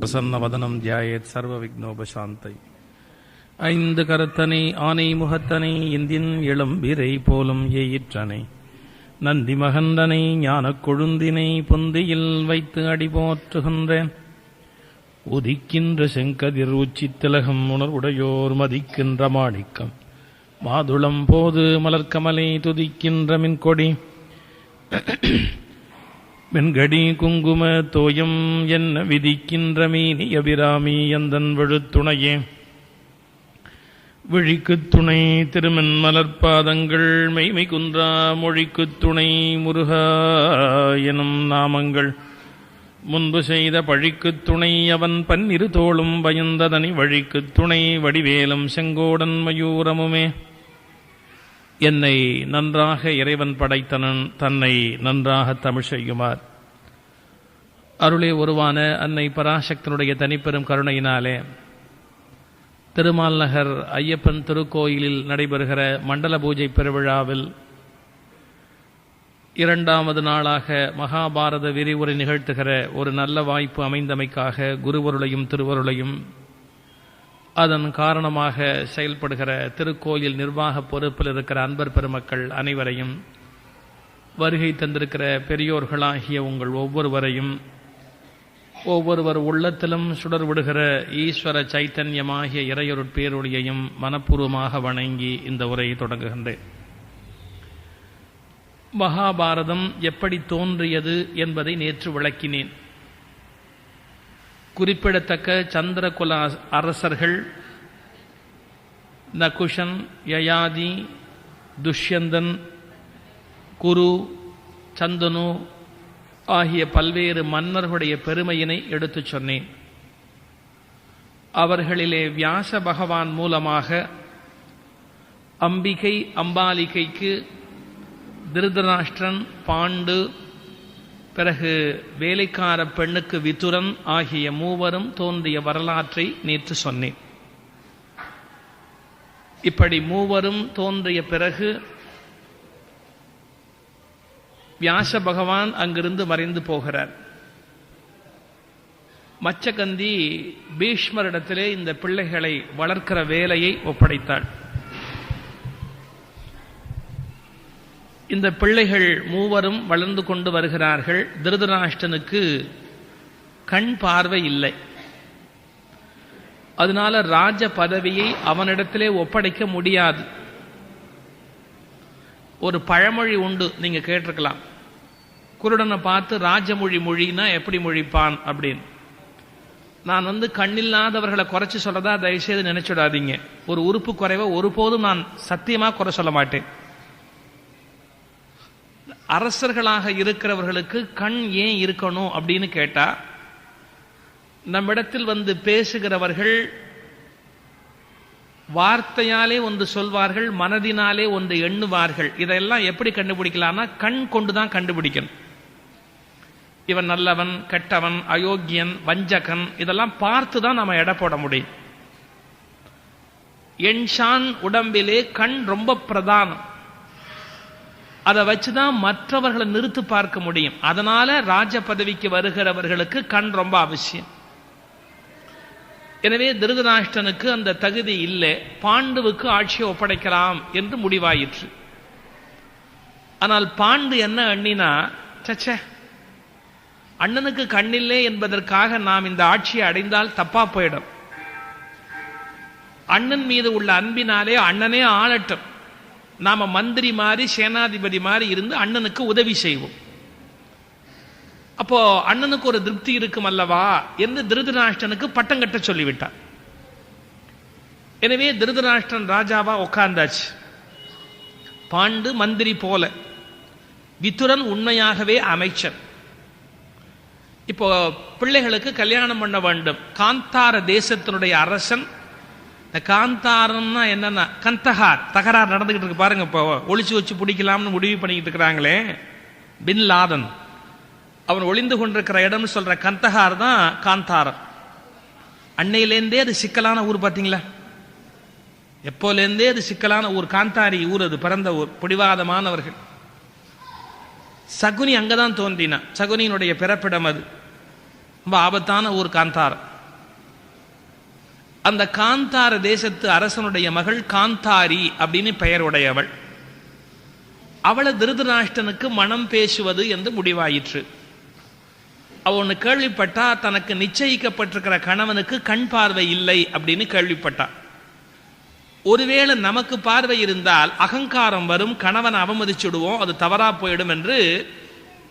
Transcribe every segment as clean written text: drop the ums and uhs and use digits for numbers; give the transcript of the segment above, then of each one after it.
பிரசன்னவதனம் தியாயேத் சர்வ விக்னோபசாந்தை. ஐந்து கரத்தனை ஆனை முகத்தனை இந்தின் இளம்பிரை போலும் ஏயிற்றனை நந்தி மகந்தனை ஞானக் கொழுந்தினை பொந்தியில் வைத்து அடி போற்றுகின்றேன். உதிக்கின்ற செங்கதிர் உச்சித்திலகம் உணர்வுடையோர் மதிக்கின்ற மாணிக்கம் மாதுளம் போது மலர்கமலை துதிக்கின்ற மின்கொடி வெண்கடி குங்கும தோயம் என்ன விதிக்கின்ற மீனி அபிராமி எந்தன் விழுத்துணையே. விழிக்குத் துணை திருமென் மலர்பாதங்கள் மெய்மை குன்றா மொழிக்குத் துணை முருகா எனும் நாமங்கள் முன்பு செய்த பழிக்குத் துணை அவன் பன்னிரு தோளும் பயந்ததனி வழிக்குத் துணை வடிவேலும் செங்கோடன் மயூரமுமே. என்னை நன்றாக இறைவன் படைத்தனன் தன்னை நன்றாக தமிழ் செய்யுமார் அருளே உருவான அன்னை பராசக்தனுடைய தனிப்பெரும் கருணையினாலே திருமால் நகர் ஐயப்பன் திருக்கோயிலில் நடைபெறுகிற மண்டல பூஜை பெருவிழாவில் இரண்டாவது நாளாக மகாபாரத விரிவுரை நிகழ்த்துகிற ஒரு நல்ல வாய்ப்பு அமைந்தமைக்காக குருவருளையும் திருவருளையும் அதன் காரணமாக செயல்படுகிற திருக்கோயில் நிர்வாக பொறுப்பில் இருக்கிற அன்பர் பெருமக்கள் அனைவரையும் வருகை தந்திருக்கிற பெரியோர்களாகிய உங்கள் ஒவ்வொருவரையும் ஒவ்வொருவர் உள்ளத்திலும் சுடர் விடுகிற ஈஸ்வர சைத்தன்யமாகிய இறையொருட்பேரொழியையும் மனப்பூர்வமாக வணங்கி இந்த உரையை தொடங்குகின்றேன். மகாபாரதம் எப்படி தோன்றியது என்பதை நேற்று விளக்கினேன். குறிப்பிடத்தக்க சந்திரகுல அரசர்கள் நகுஷன், யயாதி, துஷ்யந்தன், குரு, சந்தனு ஆகிய பல்வேறு மன்னர்களுடைய பெருமையினை எடுத்துச் சொன்னேன். அவர்களிலே வியாச பகவான் மூலமாக அம்பிகை அம்பாலிகைக்கு திருதராஷ்டிரன், பாண்டு, பிறகு வேலைக்கார பெண்ணுக்கு விதுரன் ஆகிய மூவரும் தோன்றிய வரலாற்றை நேற்று சொன்னேன். இப்படி மூவரும் தோன்றிய பிறகு வியாச பகவான் அங்கிருந்து மறைந்து போகிறார். மச்சகந்தி பீஷ்மரிடத்திலே இந்த பிள்ளைகளை வளர்க்கிற வேலையை ஒப்படைத்தாள். இந்த பிள்ளைகள் மூவரும் வளர்ந்து கொண்டு வருகிறார்கள். திருதராஷ்டிரனுக்கு கண் பார்வை இல்லை. அதனால ராஜ பதவியை அவனிடத்திலே ஒப்படைக்க முடியாது. ஒரு பழமொழி உண்டு, நீங்க கேட்டிருக்கலாம். குருடனை பார்த்து ராஜமொழி மொழினா எப்படி மொழிப்பான் அப்படின்னு. நான் கண்ணில்லாதவர்களை குறைச்சி சொல்லதா தயவுசெய்து நினைச்சுடாதீங்க. ஒரு உறுப்பு குறைவை ஒருபோதும் நான் சத்தியமா குறை சொல்ல மாட்டேன். அரசர்களாக இருக்கிறவர்களுக்கு கண் ஏன் இருக்கணும் அப்படின்னு கேட்டா, நம்மிடத்தில் பேசுகிறவர்கள் வார்த்தையாலே ஒன்று சொல்வார்கள், மனதினாலே ஒன்று எண்ணுவார்கள். இதெல்லாம் எப்படி கண்டுபிடிக்கலாம்னா கண் கொண்டுதான் கண்டுபிடிக்கணும். இவன் நல்லவன், கெட்டவன், அயோக்கியன், வஞ்சகன், இதெல்லாம் பார்த்துதான் நம்ம எடை போட முடியும். என்ஷான் உடம்பிலே கண் ரொம்ப பிரதானம். அதை வச்சுதான் மற்றவர்களை நிறுத்து பார்க்க முடியும். அதனால ராஜ பதவிக்கு வருகிறவர்களுக்கு கண் ரொம்ப அவசியம். எனவே திருதராஷ்டிரனுக்கு அந்த தகுதி இல்லை. பாண்டுவுக்கு ஆட்சியை ஒப்படைக்கலாம் என்று முடிவாயிற்று. ஆனால் பாண்டு என்ன எண்ணினா, சச்சே, அண்ணனுக்கு கண்ணில்லை என்பதற்காக நாம் இந்த ஆட்சியை அடைந்தால் தப்பா போயிடும். அண்ணன் மீது உள்ள அன்பினாலே அண்ணனே ஆளட்டும், நாம மந்திரி மாதிரி சேனாதிபதி மாதிரி இருந்து அண்ணனுக்கு உதவி செய்வோம். அப்போ அண்ணனுக்கு ஒரு திருப்தி இருக்கும் அல்லவா என்று திருதராஷ்டிரனுக்கு பட்டம் கட்ட சொல்லிவிட்டார். எனவே திருதராஷ்டிரன் ராஜாவா உட்கார்ந்தாச்சு. பாண்டு மந்திரி போல, விதுரன் உண்மையாகவே அமைச்சர். இப்போ பிள்ளைகளுக்கு கல்யாணம் பண்ண வேண்டும். காந்தார தேசத்தினுடைய அரசன். காந்தாரம்னா என்னன்னா கந்தஹார், தகராறு நடந்துகிட்டு இருக்கு பாருங்க. இப்போ ஒளிச்சு வச்சு பிடிக்கலாம்னு முடிவு பண்ணிக்கிட்டு இருக்கிறாங்களே பின் லாதன், அவன் ஒளிந்து கொண்டிருக்கிற இடம்னு சொல்ற கந்தஹார் தான் காந்தாரம். அன்னையிலேருந்தே அது சிக்கலான ஊர். பார்த்தீங்களா, எப்போலேருந்தே அது சிக்கலான ஊர். காந்தாரி ஊர், அது பிறந்த ஊர், பிடிவாதமானவர்கள். சகுனி அங்கதான் தோன்றினான். சகுனியினுடைய பிறப்பிடம் அது. ரொம்ப ஆபத்தான ஊர் காந்தாரம். அந்த காந்தார தேசத்து அரசனுடைய மகள் காந்தாரி அப்படின்னு பெயருடையவள். அவளை திருதராஷ்டிரனுக்கு மனம் பேசுவது என்று முடிவாயிற்று. அவ ஒன்று கேள்விப்பட்டா, தனக்கு நிச்சயிக்கப்பட்டிருக்கிற கணவனுக்கு கண் பார்வை இல்லை அப்படின்னு கேள்விப்பட்டா. ஒருவேளை நமக்கு பார்வை இருந்தால் அகங்காரம் வரும், கணவனை அவமதிச்சுடுவோம், அது தவறா போயிடும் என்று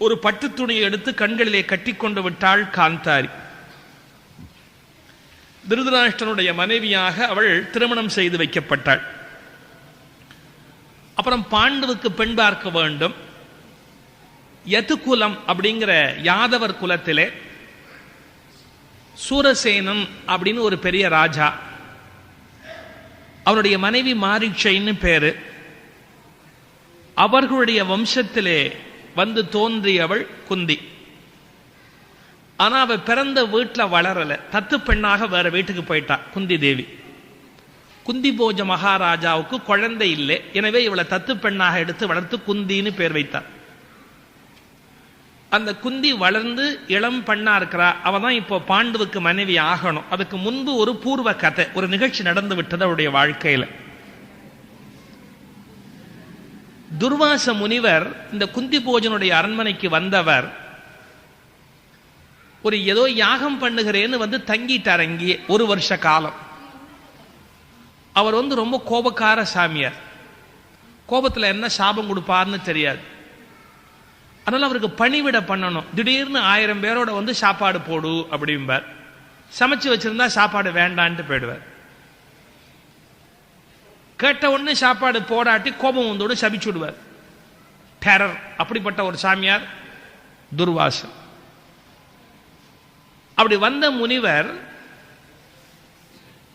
ஒரு பட்டு துணியை எடுத்து கண்களிலே கட்டி கொண்டு விட்டாள் காந்தாரி. திருதராஷ்டிரனுடைய மனைவியாக அவள் திருமணம் செய்து வைக்கப்பட்டாள். அப்புறம் பாண்டுவுக்கு பெண் பார்க்க வேண்டும். யதுகுலம் அப்படிங்கிற யாதவர் குலத்திலே சூரசேனன் அப்படின்னு ஒரு பெரிய ராஜா, அவருடைய மனைவி மாரீட்சைன்னு பேரு. அவர்களுடைய வம்சத்திலே வந்து தோன்றியவள் குந்தி. ஆனா அவ பிறந்த வீட்டில் வளரல, தத்து பெண்ணாக வேற வீட்டுக்கு போயிட்டா குந்தி தேவி. குந்தி போஜ மகாராஜாவுக்கு குழந்தை இல்லை, எனவே இவளை தத்து பெண்ணாக எடுத்து வளர்த்து குந்தின்னு பேர் வைத்தார். அந்த குந்தி வளர்ந்து இளம் பெண்ணா இருக்கிறா. அவதான் இப்போ பாண்டுவுக்கு மனைவி ஆகணும். அதுக்கு முன்பு ஒரு பூர்வ கதை, ஒரு நிகழ்ச்சி நடந்து விட்டது அவருடைய வாழ்க்கையில. துர்வாச முனிவர் இந்த குந்தி போஜனுடைய அரண்மனைக்கு வந்தவர். ஒரு ஏதோ யாகம் பண்ணுகிறேன்னு வந்து தங்கிட்டார் அங்கேயே ஒரு வருஷ காலம். அவர் வந்து ரொம்ப கோபக்கார சாமியார். கோபத்தில் என்ன சாபம் கொடுப்பார்னு தெரியாது. அதனால அவருக்கு பணிவிட பண்ணணும். திடீர்னு 1000 பேரோட வந்து சாப்பாடு போடு அப்படிம்பார். சமைச்சு வச்சிருந்தா சாப்பாடு வேண்டான்ட்டு போயிடுவார். கேட்ட உடனே சாப்பாடு போடாட்டி கோபம் வந்தோடு சபிச்சு விடுவார். டெரர். அப்படிப்பட்ட ஒரு சாமியார் துர்வாசன். அப்படி வந்த முனிவர்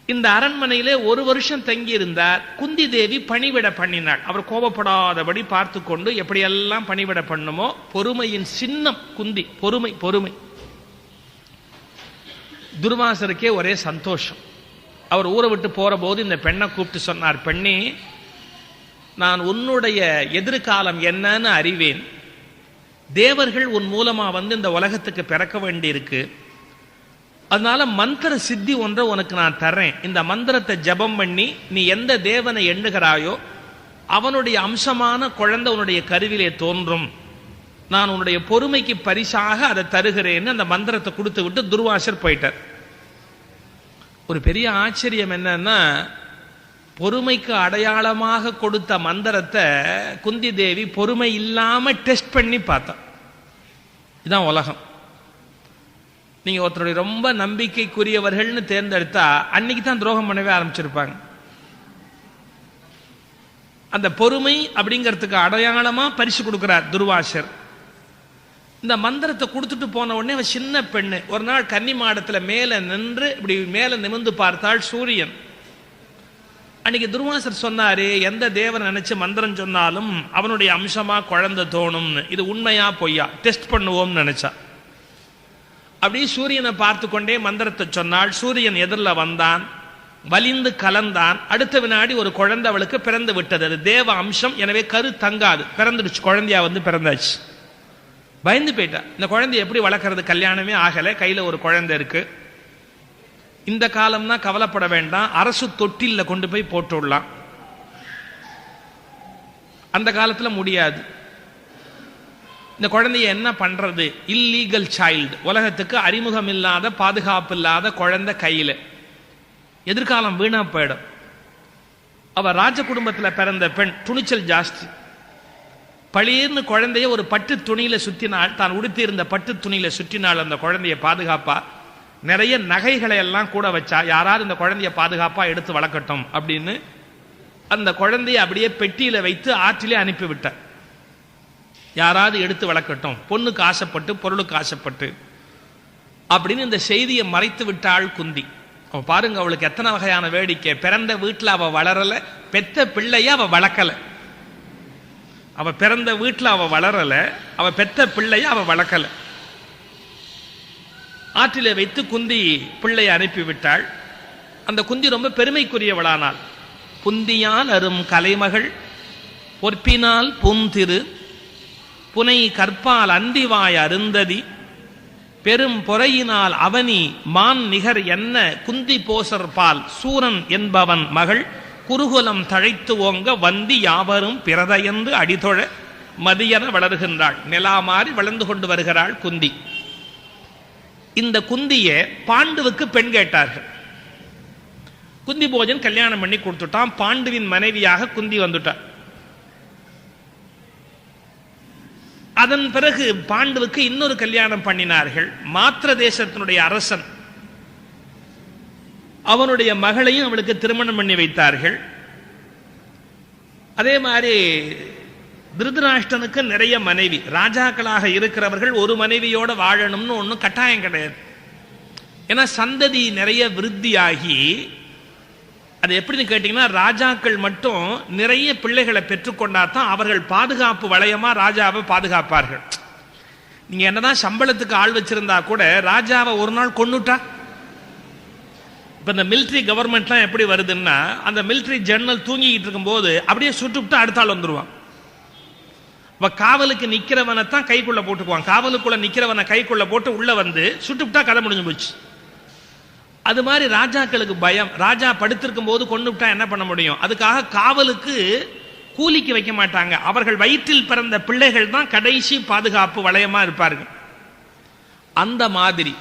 இந்த அரண்மனையிலே ஒரு வருஷம் தங்கி இருந்தார். குந்தி தேவி பணிவிட பண்ணினாள். அவர் கோபப்படாதபடி பார்த்து கொண்டு எப்படியெல்லாம் பணிவிட பண்ணுமோ. பொறுமையின் சின்னம் குந்தி. பொறுமை பொறுமை. துர்வாசருக்கே ஒரே சந்தோஷம். அவர் ஊரை விட்டு போற போது இந்த பெண்ணை கூப்பிட்டு சொன்னார், பெண்ணே, நான் உன்னுடைய எதிர்காலம் என்னன்னு அறிவேன். தேவர்கள் உன் மூலமா வந்து இந்த உலகத்துக்கு பிறக்க வேண்டி இருக்கு. அதனால மந்திர சித்தி ஒன்றை உனக்கு நான் தர்றேன். இந்த மந்திரத்தை ஜபம் பண்ணி நீ எந்த தேவனை எண்ணுகிறாயோ அவனுடைய அம்சமான குழந்தை உன்னுடைய கருவிலே தோன்றும். நான் உன்னுடைய பொறுமைக்கு பரிசாக அதை தருகிறேன்னு அந்த மந்திரத்தை கொடுத்து விட்டு துர்வாசர் போயிட்டார். ஒரு பெரிய ஆச்சரியம் என்னன்னா, பொறுமைக்கு அடையாளமாக கொடுத்த மந்திரத்தை குந்தி தேவி பொறுமை இல்லாம டெஸ்ட் பண்ணி பார்த்தா. இதுதான் உலகம். நீங்க ஒருத்தருடைய ரொம்ப நம்பிக்கைக்குரியவர்கள்னு தேர்ந்தெடுத்தா அன்னைக்கு தான் துரோகம் பண்ணவே ஆரம்பிச்சிருப்பாங்க. அந்த பொறுமை அப்படிங்கிறதுக்கு அடையாளமா பரிசு கொடுக்கிறார் துர்வாசர். இந்த மந்திரத்தை கொடுத்துட்டு போன உடனே அவன் சின்ன பெண்ணு ஒரு நாள் கன்னி மாடத்துல மேல நின்று இப்படி மேல நிமிர்ந்து பார்த்தாள் சூரியன். அன்னைக்கு துர்வாசர் சொன்னாரு, எந்த தேவன் நினைச்சு மந்திரம் சொன்னாலும் அவனுடைய அம்சமா குழந்தை தோணும்னு. இது உண்மையா பொய்யா டெஸ்ட் பண்ணுவோம்னு நினைச்சா. அப்படி சூரியனை பார்த்து கொண்டே மந்திரத்தை சொன்னாள். சூரியன் எதிரில் வந்தான், வலிந்து கலந்தான். அடுத்த வினாடி ஒரு குழந்தை அவளுக்கு பிறந்து விட்டது. அது தேவ அம்சம், எனவே கரு தங்காது. பிறந்துடுச்சு, குழந்தையா வந்து பிறந்தாச்சு. பயந்து போயிட்டா. இந்த குழந்தைய எப்படி வளர்க்கறது? கல்யாணமே ஆகலை, கையில ஒரு குழந்தை இருக்கு. இந்த காலம்னா கவலைப்பட வேண்டாம், அரசு தொட்டில்ல கொண்டு போய் போட்டுடலாம். அந்த காலத்துல முடியாது. இந்த குழந்தைய என்ன பண்றது? இல்லீகல் சைல்டு, உலகத்துக்கு அறிமுகம் இல்லாத பாதுகாப்பு இல்லாத குழந்தை கையில. எதிர்காலம் வீணா போயிடும். அவ ராஜ குடும்பத்தில் பிறந்த பெண், துணிச்சல் ஜாஸ்தி. பளீர்னு குழந்தைய ஒரு பட்டு துணியில சுற்றினாள். தான் உடுத்தி இருந்த பட்டு துணியில சுற்றினாள் அந்த குழந்தைய பாதுகாப்பா. நிறைய நகைகளை எல்லாம் கூட வச்சா, யாராவது இந்த குழந்தைய பாதுகாப்பா எடுத்து வளர்க்கட்டும் அப்படின்னு அந்த குழந்தைய அப்படியே பெட்டியில வைத்து ஆற்றிலே அனுப்பிவிட்டார். யாராவது எடுத்து வளர்க்கட்டும், பொண்ணுக்கு ஆசைப்பட்டு பொருளுக்கு ஆசைப்பட்டு அப்படின்னு இந்த செய்தியை மறைத்து விட்டாள் குந்தி. அவ பாருங்க, அவளுக்கு எத்தனை வகையான வேடிக்கை. பிறந்த வீட்டில் அவ வளரல, பெத்த பிள்ளைய அவ வளர்க்கல. அவ பிறந்த வீட்டில் அவ வளரல, அவ பெத்த பிள்ளைய அவ வளர்க்கல. ஆற்றிலே வைத்து குந்தி பிள்ளையை அனுப்பிவிட்டாள். அந்த குந்தி ரொம்ப பெருமைக்குரியவளானாள். புந்தியால் அரும் கலைமகள் பொற்பினால் பூந்திரு புனை கற்பால் அந்திவாய் அருந்ததி பெரும் பொறையினால் அவனி மான் நிகர் என்ன குந்தி போசர் பால் சூரன் என்பவன் மகள் குருகுலம் தழைத்து ஓங்க வந்தி யாவரும் பிறதையென்று அடிதொழ மதியன வளர்கின்றாள். நிலா மாறி வளர்ந்து கொண்டு வருகிறாள் குந்தி. இந்த குந்திய பாண்டுவுக்கு பெண் கேட்டார்கள். குந்தி போஜன் கல்யாணம் பண்ணி கொடுத்துட்டான். பாண்டுவின் மனைவியாக குந்தி வந்துட்டார். அதன் பிறகு பாண்டுவுக்கு இன்னொரு கல்யாணம் பண்ணினார்கள். மாத்திர தேசத்தினுடைய அரசன் அவனுடைய மகளையும் அவளுக்கு திருமணம் பண்ணி வைத்தார்கள். அதே மாதிரி திருதராஷ்டிரனுக்கு நிறைய மனைவி. ராஜாக்களாக இருக்கிறவர்கள் ஒரு மனைவியோட வாழணும்னு ஒன்றும் கட்டாயம் கிடையாது. ஏன்னா சந்ததி நிறைய விருத்தியாகி, அது எப்படின்னு கேட்டீங்கன்னா, ராஜாக்கள் மட்டும் நிறைய பிள்ளைகளை பெற்றுக்கொண்டாதான் அவர்கள் பாதுகாப்பு வளையமா ராஜாவை பாதுகாப்பார்கள். நீங்க என்னதான் சம்பளத்துக்கு ஆள் வச்சிருந்தா கூட ராஜாவை ஒரு நாள் கொன்னுட்டா, இப்ப இந்த மிலிட்டரி கவர்மெண்ட்லாம் எப்படி வருதுன்னா, அந்த மிலிட்டரி ஜெனரல் தூங்கிட்டு இருக்கும் போது அப்படியே சுட்டுவிட்டு அடுத்த ஆள் வந்துருவான். காவலுக்கு நிக்கிறவனை தான் கைக்குள்ள போட்டுக்குவான். காவலுக்குள்ள நிக்கிறவனை கைக்குள்ள போட்டு உள்ள வந்து சுட்டுவிட்டா கதை முடிஞ்சு போச்சு. அது மாதிரி ராஜாக்களுக்கு பயம். ராஜா படுத்திருக்கும் போது கொண்டு விட்டா என்ன பண்ண முடியும்? அதுக்காக காவலுக்கு கூலிக்கு வைக்க மாட்டாங்க. அவர்கள் வயிற்றில் பிறந்த பிள்ளைகள் தான் கடைசி பாதுகாப்பு வளையமா இருப்பார்கள். அந்த மாதிரி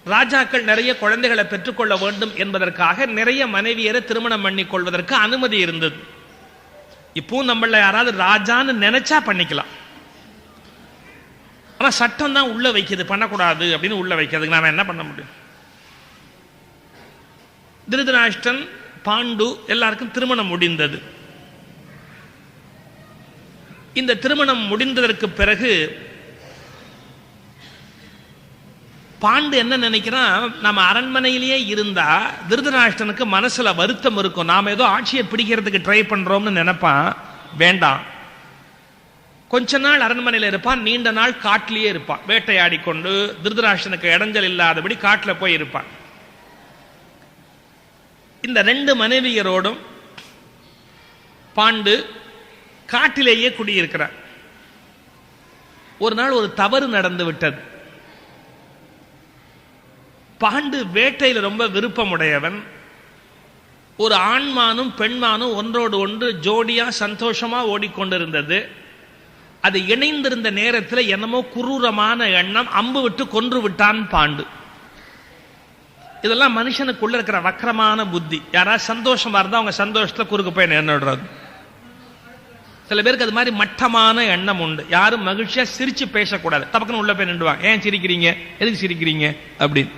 ராஜாக்கள் நிறைய குழந்தைகளை பெற்றுக்கொள்ள வேண்டும் என்பதற்காக நிறைய மனைவியரை திருமணம் பண்ணி கொள்வதற்கு அனுமதி இருந்தது. இப்போ நம்மள யாராவது ராஜான்னு நினைச்சா பண்ணிக்கலாம். ஆனா சட்டம் தான் உள்ள வைக்கிறது, பண்ணக்கூடாது அப்படின்னு உள்ள வைக்கிறதுக்கு நாம என்ன பண்ண முடியும்? திருதராஷ்டிரன், பாண்டு எல்லாருக்கும் திருமணம் முடிந்தது. இந்த திருமணம் முடிந்ததற்கு பிறகு பாண்டு என்ன நினைக்கிறான், நம்ம அரண்மனையிலேயே இருந்தா திருதராஷ்டிரனுக்கு மனசுல வருத்தம் இருக்கும், நாம ஏதோ ஆட்சியை பிடிக்கிறதுக்கு ட்ரை பண்றோம்னு நினைப்பான். வேண்டாம், கொஞ்ச நாள் அரண்மனையில் இருப்பான், நீண்ட நாள் காட்டிலேயே இருப்பான். வேட்டையாடி கொண்டு திருதராஷ்டிரனுக்கு இடைஞ்சல் இல்லாதபடி காட்டில் போய் இருப்பான். இந்த 2 மனைவியரோடும் பாண்டு காட்டிலேயே குடியிருக்கிறார். ஒரு நாள் ஒரு தவறு நடந்து விட்டது. பாண்டு வேட்டையில் ரொம்ப விருப்பமுடையவன். ஒரு ஆண்மானும் பெண்மானும் ஒன்றோடு ஒன்று ஜோடியா சந்தோஷமா ஓடிக்கொண்டிருந்தது. அது இணைந்திருந்த நேரத்தில் என்னமோ குரூரமான எண்ணம், அம்பு விட்டு கொன்று விட்டான் பாண்டு. இதெல்லாம் மனுஷனுக்குள்ள இருக்கிற வக்கரமான புத்தி. யாராவது சந்தோஷமா இருந்தா அவங்க சந்தோஷத்துல குறுக்கு போய் நின்னுடுறது. சில பேருக்கு அது மாதிரி மட்டமான எண்ணம் உண்டு. யாரும் மகிழ்ச்சியா சிரிச்சு பேசக்கூடாது, தப்பக்குன்னு உள்ள போய் நின்றுவாங்க. ஏன் சிரிக்கிறீங்க, எதுக்கு சிரிக்கிறீங்க அப்படின்னு.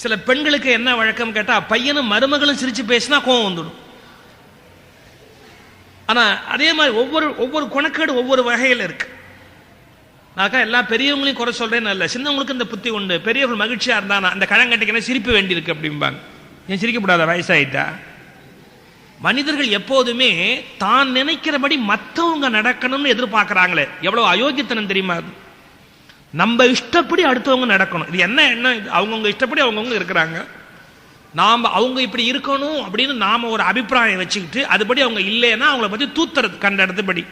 சில பெண்களுக்கு என்ன வழக்கம் கேட்டா, பையனும் மருமகளும் சிரிச்சு பேசினா கோவம் வந்துடும். ஆனா அதே மாதிரி ஒவ்வொரு குணக்கேடு ஒவ்வொரு வகையில் இருக்கு. நான் எல்லா பெரியவங்களையும் குறை சொல்றேன்னு இல்ல, சின்னவங்களுக்கு இந்த புத்தி உண்டு. பெரியவர்கள் மகிழ்ச்சியா இருந்தானா அந்த கழங்கட்டிக்கணும் சிரிப்பு வேண்டி இருக்கு அப்படிம்பாங்க. ஏன் சிரிக்கப்படாத, வயசாயிட்டா? மனிதர்கள் எப்போதுமே தான் நினைக்கிறபடி மற்றவங்க நடக்கணும்னு எதிர்பார்க்கிறாங்களே, எவ்வளவு அயோக்கியத்தனம் தெரியுமா? நம்ம இஷ்டப்படி அடுத்தவங்க நடக்கணும். இது என்ன எண்ணம்? அவங்கவுங்க இஷ்டப்படி அவங்கவுங்க இருக்கிறாங்க. நாம் அவங்க இப்படி இருக்கணும் அப்படின்னு நாம ஒரு அபிப்பிராயம் வச்சுக்கிட்டு அதுபடி அவங்க இல்லைன்னா அவங்கள பத்தி தூத்துறது கண்ட இடத்துபடி.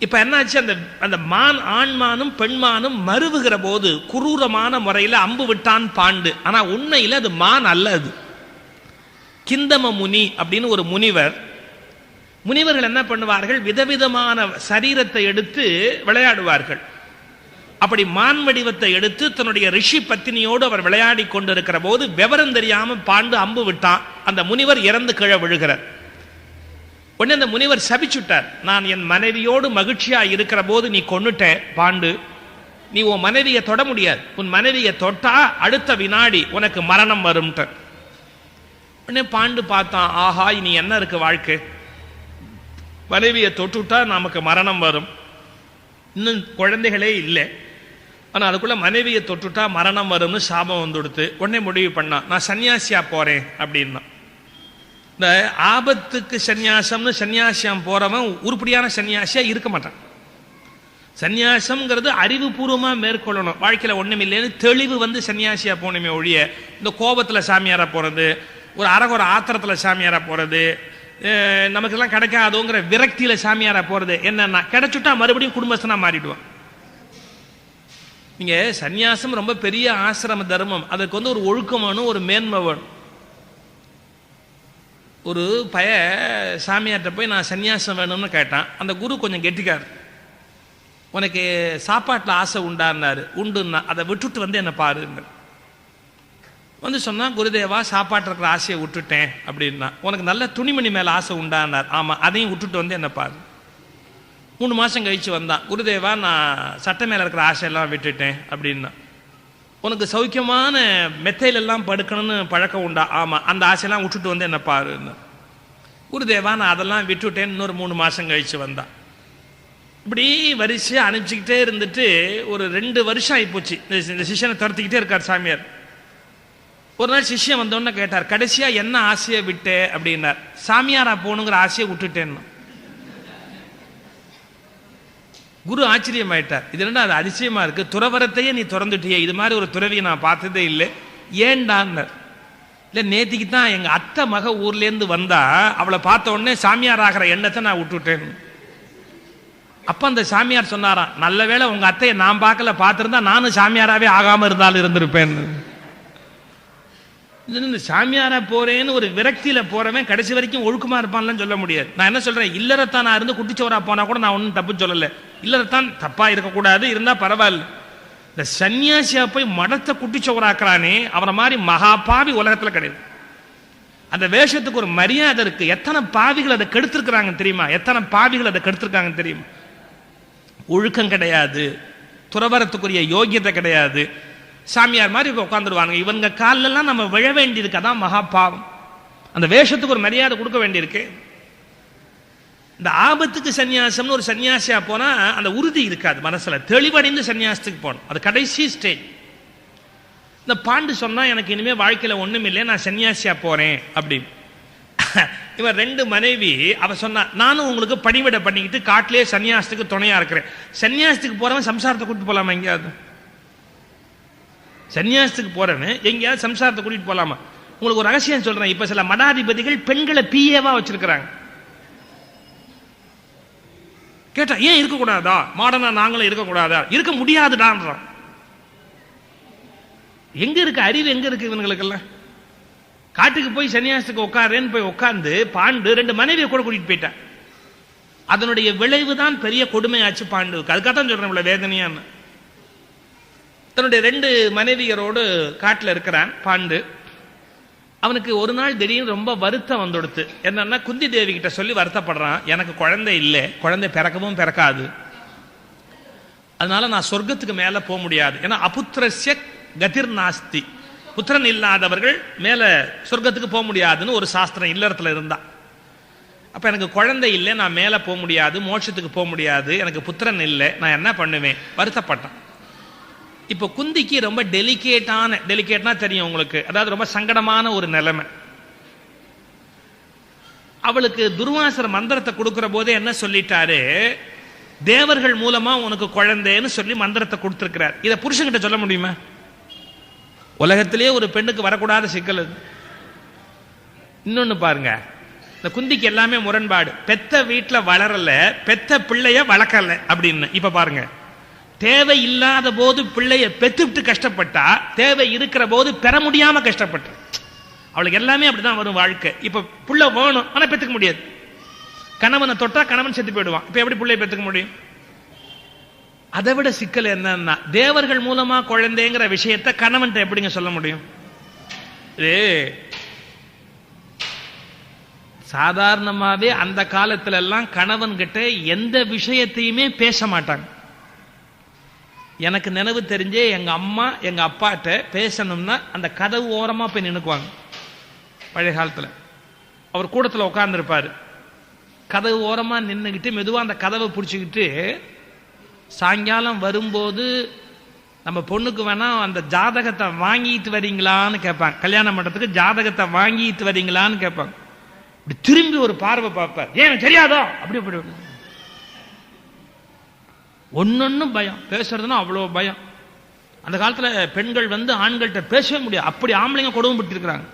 இப்ப என்னாச்சு, அந்த மான் ஆண்மானும் பெண்மானும் மருவுகிற போது குரூரமான முறையில் அம்பு விட்டான் பாண்டு. ஆனா உண்மையில் அது மான் அல்ல, அது கிந்தம முனி அப்படின்னு ஒரு முனிவர். முனிவர்கள் என்ன பண்ணுவார்கள், விதவிதமான சரீரத்தை எடுத்து விளையாடுவார்கள். அப்படி மான் வடிவத்தை எடுத்து தன்னுடைய ரிஷி பத்தினியோடு அவர் விளையாடி கொண்டிருக்கிற போது விவரம் தெரியாம பாண்டு அம்பு விட்டான். அந்த முனிவர் இறந்து கீழே விழுகிறார். உடனே அந்த முனிவர் சபிச்சுட்டார், நான் என் மனைவியோடு மகிழ்ச்சியா இருக்கிற போது நீ கொன்னுட்ட பாண்டு, நீ உன் மனைவியை தொட முடியாது, உன் மனைவியை தொட்டா அடுத்த வினாடி உனக்கு மரணம் வரும். உடனே பாண்டு பார்த்தான், ஆஹா இனி என்ன இருக்கு வாழ்க்கை, மனைவியை தொட்டுட்டா நமக்கு மரணம் வரும், இன்னும் குழந்தைகளே இல்லை, ஆனால் அதுக்குள்ள மனைவியை தொட்டுட்டா மரணம் வரும்னு சாபம் வந்து கொடுத்து உடனே முடிவு பண்ணான், நான் சன்னியாசியா போறேன் அப்படின்னா. இந்த ஆபத்துக்கு சன்னியாசம்னு சன்னியாசியம் போறவன் உருப்படியான சன்னியாசியா இருக்க மாட்டான். சன்னியாசம்ங்கிறது அறிவுபூர்வமா மேற்கொள்ளணும். வாழ்க்கையில ஒண்ணும் இல்லைன்னு தெளிவு வந்து சன்னியாசியா போனமே ஒழிய இந்த கோபத்துல சாமியாரா போறது, ஒரு அரகுற ஆத்திரத்துல சாமியாரா போறது, நமக்கெல்லாம் கிடைக்காதோங்கிற விரக்தியில சாமியாரா போறது என்னன்னா, கிடைச்சுட்டா மறுபடியும் குடும்பஸ்தனா மாறிடுவான். நீங்க சந்நியாசம் ரொம்ப பெரிய ஆசிரம தர்மம், அதுக்கு ஒரு ஒழுக்கம் வேணும், ஒரு மேன்மை வேணும். ஒரு பய சாமியார்கிட்ட போய் நான் சன்னியாசம் வேணும்னு கேட்டான். அந்த குரு கொஞ்சம் கெட்டிக்காரு. உனக்கு சாப்பாட்டில் ஆசை உண்டான்னாரு. உண்டுன்னா அதை விட்டுட்டு என்னை பாருங்க சொன்னா, குருதேவா சாப்பாட்டில் இருக்கிற ஆசையை விட்டுட்டேன் அப்படின்னா. உனக்கு நல்ல துணிமணி மேலே ஆசை உண்டான்னார். ஆமாம், அதையும் விட்டுட்டு என்னை பாரு. 3 மாதம் கழிச்சு வந்தான். குருதேவா நான் சட்டை மேலே இருக்கிற ஆசையெல்லாம் விட்டுட்டேன் அப்படின்னா. உனக்கு சௌக்கியமான மெத்தையிலெல்லாம் படுக்கணும்னு பழக்கம் உண்டா? ஆமாம், அந்த ஆசையெல்லாம் விட்டுட்டு என்னை பாருன்னு. குருதேவா நான் அதெல்லாம் விட்டுட்டேன். இன்னொரு 3 மாதம் கழிச்சு வந்தான். இப்படி வரிசையாக அனுப்பிச்சிக்கிட்டே இருந்துட்டு ஒரு 2 வருஷம் ஆகிப்போச்சு. இந்த சிஷ்யனை துரத்திக்கிட்டே இருக்கார் சாமியார். ஒரு நாள் சிஷ்யன் வந்தோன்னு கேட்டார், கடைசியா என்ன ஆசையை விட்டே அப்படின்னார். சாமியாரா போகணுங்கிற ஆசையை விட்டுட்டேன்னு. குரு ஆச்சரியமாயிட்டார். இது என்ன அது அதிசயமா இருக்கு, துறவரத்தையே நீ திறந்துட்டியே, இது மாதிரி ஒரு துறவியை நான் பார்த்ததே இல்லை, ஏண்டான்னார். இல்லை நேத்திக்கு தான் எங்க அத்தை மக ஊர்லேருந்து வந்தா, அவளை பார்த்த உடனே சாமியார் ஆகிற எண்ணத்தை நான் விட்டுட்டேன். அப்ப அந்த சாமியார் சொன்னாராம், நல்ல வேளை உங்க அத்தையை நான் பார்க்கல, பார்த்திருந்தா நானும் சாமியாராவே ஆகாம இருந்தாலும் இருந்திருப்பேன். இந்த சாமியாரா போறேன்னு ஒரு விரக்தியில போறவன் கடைசி வரைக்கும் ஒழுக்கமா இருப்பான்லாம் சொல்ல முடியாது. நான் என்ன சொல்றேன், இல்லறத்தான் இருந்து குட்டிச்சோரா போனா கூட நான் ஒன்றும் தப்பு சொல்லலை. இல்லறத்தான் தப்பா இருக்கக்கூடாது, இருந்தா பரவாயில்ல. இந்த சன்னியாசியா போய் மடத்தை குட்டிச்சோராக்குறானே, அவனை மாதிரி மகா பாவி உலகத்துல கிடையாது. அந்த வேஷத்துக்கு ஒரு மரியாதை இருக்கு. எத்தனை பாவிகள் அதை கெடுத்திருக்கிறாங்க தெரியுமா? எத்தனை பாவிகள் அதை கெடுத்திருக்காங்க தெரியுமா? ஒழுக்கம் கிடையாது, துறவரத்துக்குரிய யோகியத்தை கிடையாது. சாமியார் மாதிரி உட்காந்துருவாங்க. இவங்க காலெல்லாம் நம்ம விழ வேண்டியிருக்கு, அதான் மகா பாவம். அந்த வேஷத்துக்கு ஒரு மரியாதை கொடுக்க வேண்டியிருக்கு. இந்த ஆபத்துக்கு சன்னியாசம்னு ஒரு சன்னியாசியா போனா அந்த உறுதி இருக்காது மனசுல. தெளிவடைந்து சன்னியாசத்துக்கு போகணும், அது கடைசி ஸ்டேஜ். இந்த பாண்டு சொன்னா, எனக்கு இனிமே வாழ்க்கையில ஒண்ணும் இல்லை, நான் சன்னியாசியா போறேன் அப்படின்னு. இவன் 2 மனைவி, அவ சொன்னா, நானும் உங்களுக்கு பணிவிட பண்ணிக்கிட்டு காட்டிலே சன்னியாசத்துக்கு துணையா இருக்கிறேன். சன்னியாசத்துக்கு போறவன் சம்சாரத்தை கூட்டிட்டு போலாமா? எங்கேயாவது சன்னியாசத்துக்கு போறவன் எங்கேயாவது சம்சாரத்தை கூட்டிட்டு போலாமா? உங்களுக்கு ஒரு ரகசியம் சொல்றேன். இப்ப சில மடாதிபதிகள் பெண்களை பிஏவா வச்சிருக்கிறாங்க. கேட்டா ஏன் இருக்கக்கூடாதா, மாடனா நாங்களும் இருக்கக்கூடாதா? இருக்க முடியாதுடான்றான். எங்க இருக்கு அறிவு, எங்க இருக்கு இவங்களுக்கெல்லாம்? காட்டுக்கு போய் சன்னியாசத்துக்கு உட்காருன்னு போய் உட்கார்ந்து பாண்டு 2 மனைவியை கூட கூட்டிட்டு போயிட்டான். அதனுடைய விளைவு தான் பெரிய கொடுமையாச்சு பாண்டுவுக்கு. அதுக்காகத்தான் சொல்றேன் இவ்வளவு வேதனையான்னு. தன்னுடைய 2 மனைவியரோடு காட்டில் இருக்கிறான் பாண்டு. அவனுக்கு ஒரு நாள் திடீர்னு ரொம்ப வருத்தம் வந்துடுத்து. என்னன்னா, குந்தி தேவி கிட்ட சொல்லி வருத்தப்படுறான், எனக்கு குழந்தை இல்லை, குழந்தை பிறக்கவும் பிறக்காது, அதனால நான் சொர்க்கத்துக்கு மேல போக முடியாது. ஏன்னா அபுத்திரஸ்ய கதிர் நாஸ்தி, புத்திரன் இல்லாதவர்கள் மேல சொர்க்கத்துக்கு போக முடியாதுன்னு ஒரு சாஸ்திரம் இல்லறத்துல இருந்தா. அப்ப எனக்கு குழந்தை இல்லை, நான் மேல போக முடியாது, மோட்சத்துக்கு போக முடியாது, எனக்கு புத்திரன் இல்லை, நான் என்ன பண்ணுவேன்? வருத்தப்பட்டான். இப்போ குந்திக்கு ரொம்ப டெலிகேட்னா தெரியும் உங்களுக்கு, அதாவது ரொம்ப சங்கடமான ஒரு நிலைமை. அவளுக்கு துர்வாசர் மந்திரத்தை கொடுக்கிற போதே என்ன சொல்லிட்டாரு, தேவர்கள் மூலமா உனக்கு குழந்தைன்னு சொல்லி மந்திரத்தை கொடுத்திருக்கிறார். இதை புருஷன்கிட்ட சொல்ல முடியுமா? உலகத்திலேயே ஒரு பெண்ணுக்கு வரக்கூடாத சிக்கல். இன்னொன்னு பாருங்க, இந்த குந்திக்கு எல்லாமே முரண்பாடு. பெத்த வீட்டுல வளரல, பெத்த பிள்ளைய வளர்க்கல அப்படின்னு. இப்ப பாருங்க, தேவை இல்லாத போது பிள்ளைய பெத்துவிட்டு கஷ்டப்பட்டா, தேவை இருக்கிற போது பெற முடியாம கஷ்டப்பட்ட. அவளுக்கு எல்லாமே அப்படிதான் வரும் வாழ்க்கை. இப்ப புள்ள வேணும், ஆனா பெத்துக்க முடியாது. கணவனை தொட்டா கணவன் செத்து போயிடுவான். இப்ப எப்படி பிள்ளைய பெத்துக்க முடியும்? அதை விட சிக்கல் என்னன்னா, தேவர்கள் மூலமா குழந்தைங்கிற விஷயத்தை கணவன் எப்படிங்க சொல்ல முடியும்? சாதாரணமாவே அந்த காலத்துல எல்லாம் கணவன் கிட்ட எந்த விஷயத்தையுமே பேச மாட்டாங்க. எனக்கு நினைவு தெரிஞ்சே எங்க அம்மா எங்க அப்பாட்ட பேசணும்னா அந்த கதவு ஓரமா போய் நின்னுக்குவாங்க. பழைய காலத்துல அவர் கூடத்துல உட்கார்ந்து இருப்பாரு. கதவு ஓரமா நின்னுக்கிட்டு மெதுவா அந்த கதவை பிடிச்சிக்கிட்டு, சாயங்காலம் வரும்போது நம்ம பொண்ணுக்கு வேணா அந்த ஜாதகத்தை வாங்கிட்டு வரீங்களான்னு கேட்பாங்க. கல்யாண மண்டபத்துக்கு ஜாதகத்தை வாங்கிட்டு வரீங்களான்னு கேட்பாங்க. இப்படி திரும்பி ஒரு பார்வை பார்ப்பார். ஏன் தெரியாதோ? அப்படி அப்படி ஒன்னொன்னும் பயம். பேசுறதுன்னா அவ்வளோ பயம். அந்த காலத்துல பெண்கள் ஆண்கள்கிட்ட பேசவே முடியாது, அப்படி ஆம்பளைங்க கொடுமைப்பட்டு இருக்கிறாங்க.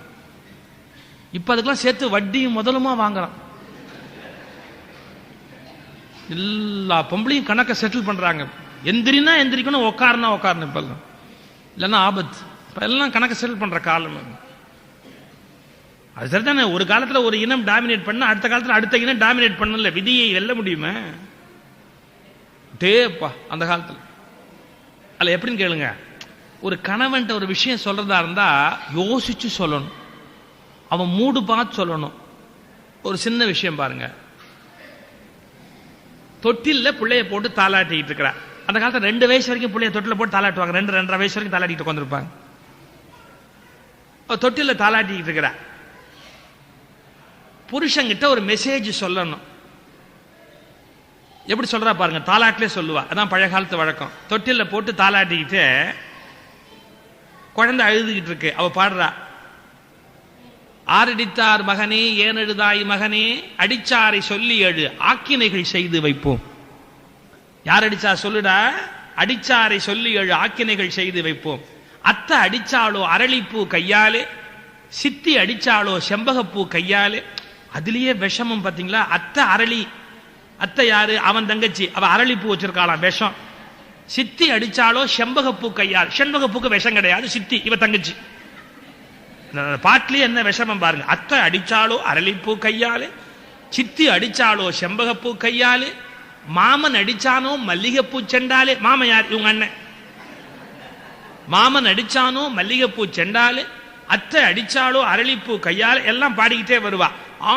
இப்ப அதுக்கெல்லாம் சேர்த்து வட்டியும் முதலுமா வாங்குறான். எல்லா பொம்பளையும் கணக்கை செட்டில் பண்றாங்க. எந்திரினா எந்திரிக்கணும், உட்காருனா உட்காரணும். இப்ப இல்லைன்னா ஆபத்து. இப்ப எல்லாம் கணக்கை செட்டில் பண்ற காலம். அது சரிதானே. ஒரு காலத்துல ஒரு இனம் டாமினேட் பண்ண, அடுத்த காலத்துல அடுத்த இனம் டாமினேட் பண்ணல. விதியை வெல்ல முடியுமா? டேப்பா அந்த காலத்துல அல்ல. எப்படின்னு கேளுங்க. ஒரு கணவன்ட்ட ஒரு விஷயம் சொல்றதா இருந்தா யோசிச்சு சொல்லணும், அவன் மூடு பார்த்து சொல்லணும். ஒரு சின்ன விஷயம் பாருங்க, தொட்டில்ல பிள்ளைய போட்டு தாளாட்டிட்டு இருக்கிறா. அந்த காலத்துல 2 வயசு வரைக்கும் பிள்ளைய தொட்டில போட்டு தாளாட்டுவாங்க. 2-2.5 வயசு வரைக்கும் தாளாட்டிட்டு உட்காந்துருப்பாங்க. தொட்டில தாளாட்டிட்டு இருக்கிறா. புருஷங்கிட்ட ஒரு மெசேஜ் சொல்லணும். எப்படி சொல்றா பாருங்க, தாளாட்டிலே சொல்லுவா. அதான் பழைய காலத்து வழக்கம். தொட்டில போட்டு தாளாட்டிக்கிட்டு குழந்தை அழுதுகிட்டு இருக்கு. அவ பாடுறா, ஆரடித்தார் மகனே ஏன் எழுதாய் மகனே, அடிச்சாரை சொல்லி எழு ஆக்கினைகள் செய்து வைப்போம். யார் அடிச்சா சொல்லுடா, அடிச்சாரை சொல்லி எழு ஆக்கினைகள் செய்து வைப்போம். அத்தை அடிச்சாலோ அரளிப்பூ கையாலே, சித்தி அடிச்சாலோ செம்பகப்பூ கையாலே. அதுலயே விஷமம் பாத்தீங்களா. அத்தை அரளி, அத்தை யாரு, அவன் தங்கச்சி, அவ அரளிப்பூ வச்சிருக்காளாம் விஷம். சித்தி அடிச்சாலோ செம்பகப்பூ கையால். செண்பகப்பூக்கு விஷம் கிடையாது, சித்தி இவ தங்கச்சி. பாட்டிலேயே என்ன விஷமம் பாருங்க. அத்தை அடிச்சாலோ அரளிப்பூ கையாலே, சித்தி அடிச்சாலோ செம்பகப்பூ கையாலே, மாமன் அடிச்சானோ மல்லிகைப்பூ செண்டாலே. மாமன் யார், இவங்க அண்ணன். மாமன் அடிச்சானோ மல்லிகைப்பூ செண்டாலே, அத்தை அடிச்சாலோ அரளிப்பூ கையாலே. எல்லாம் பாடிக்கிட்டே வருவா.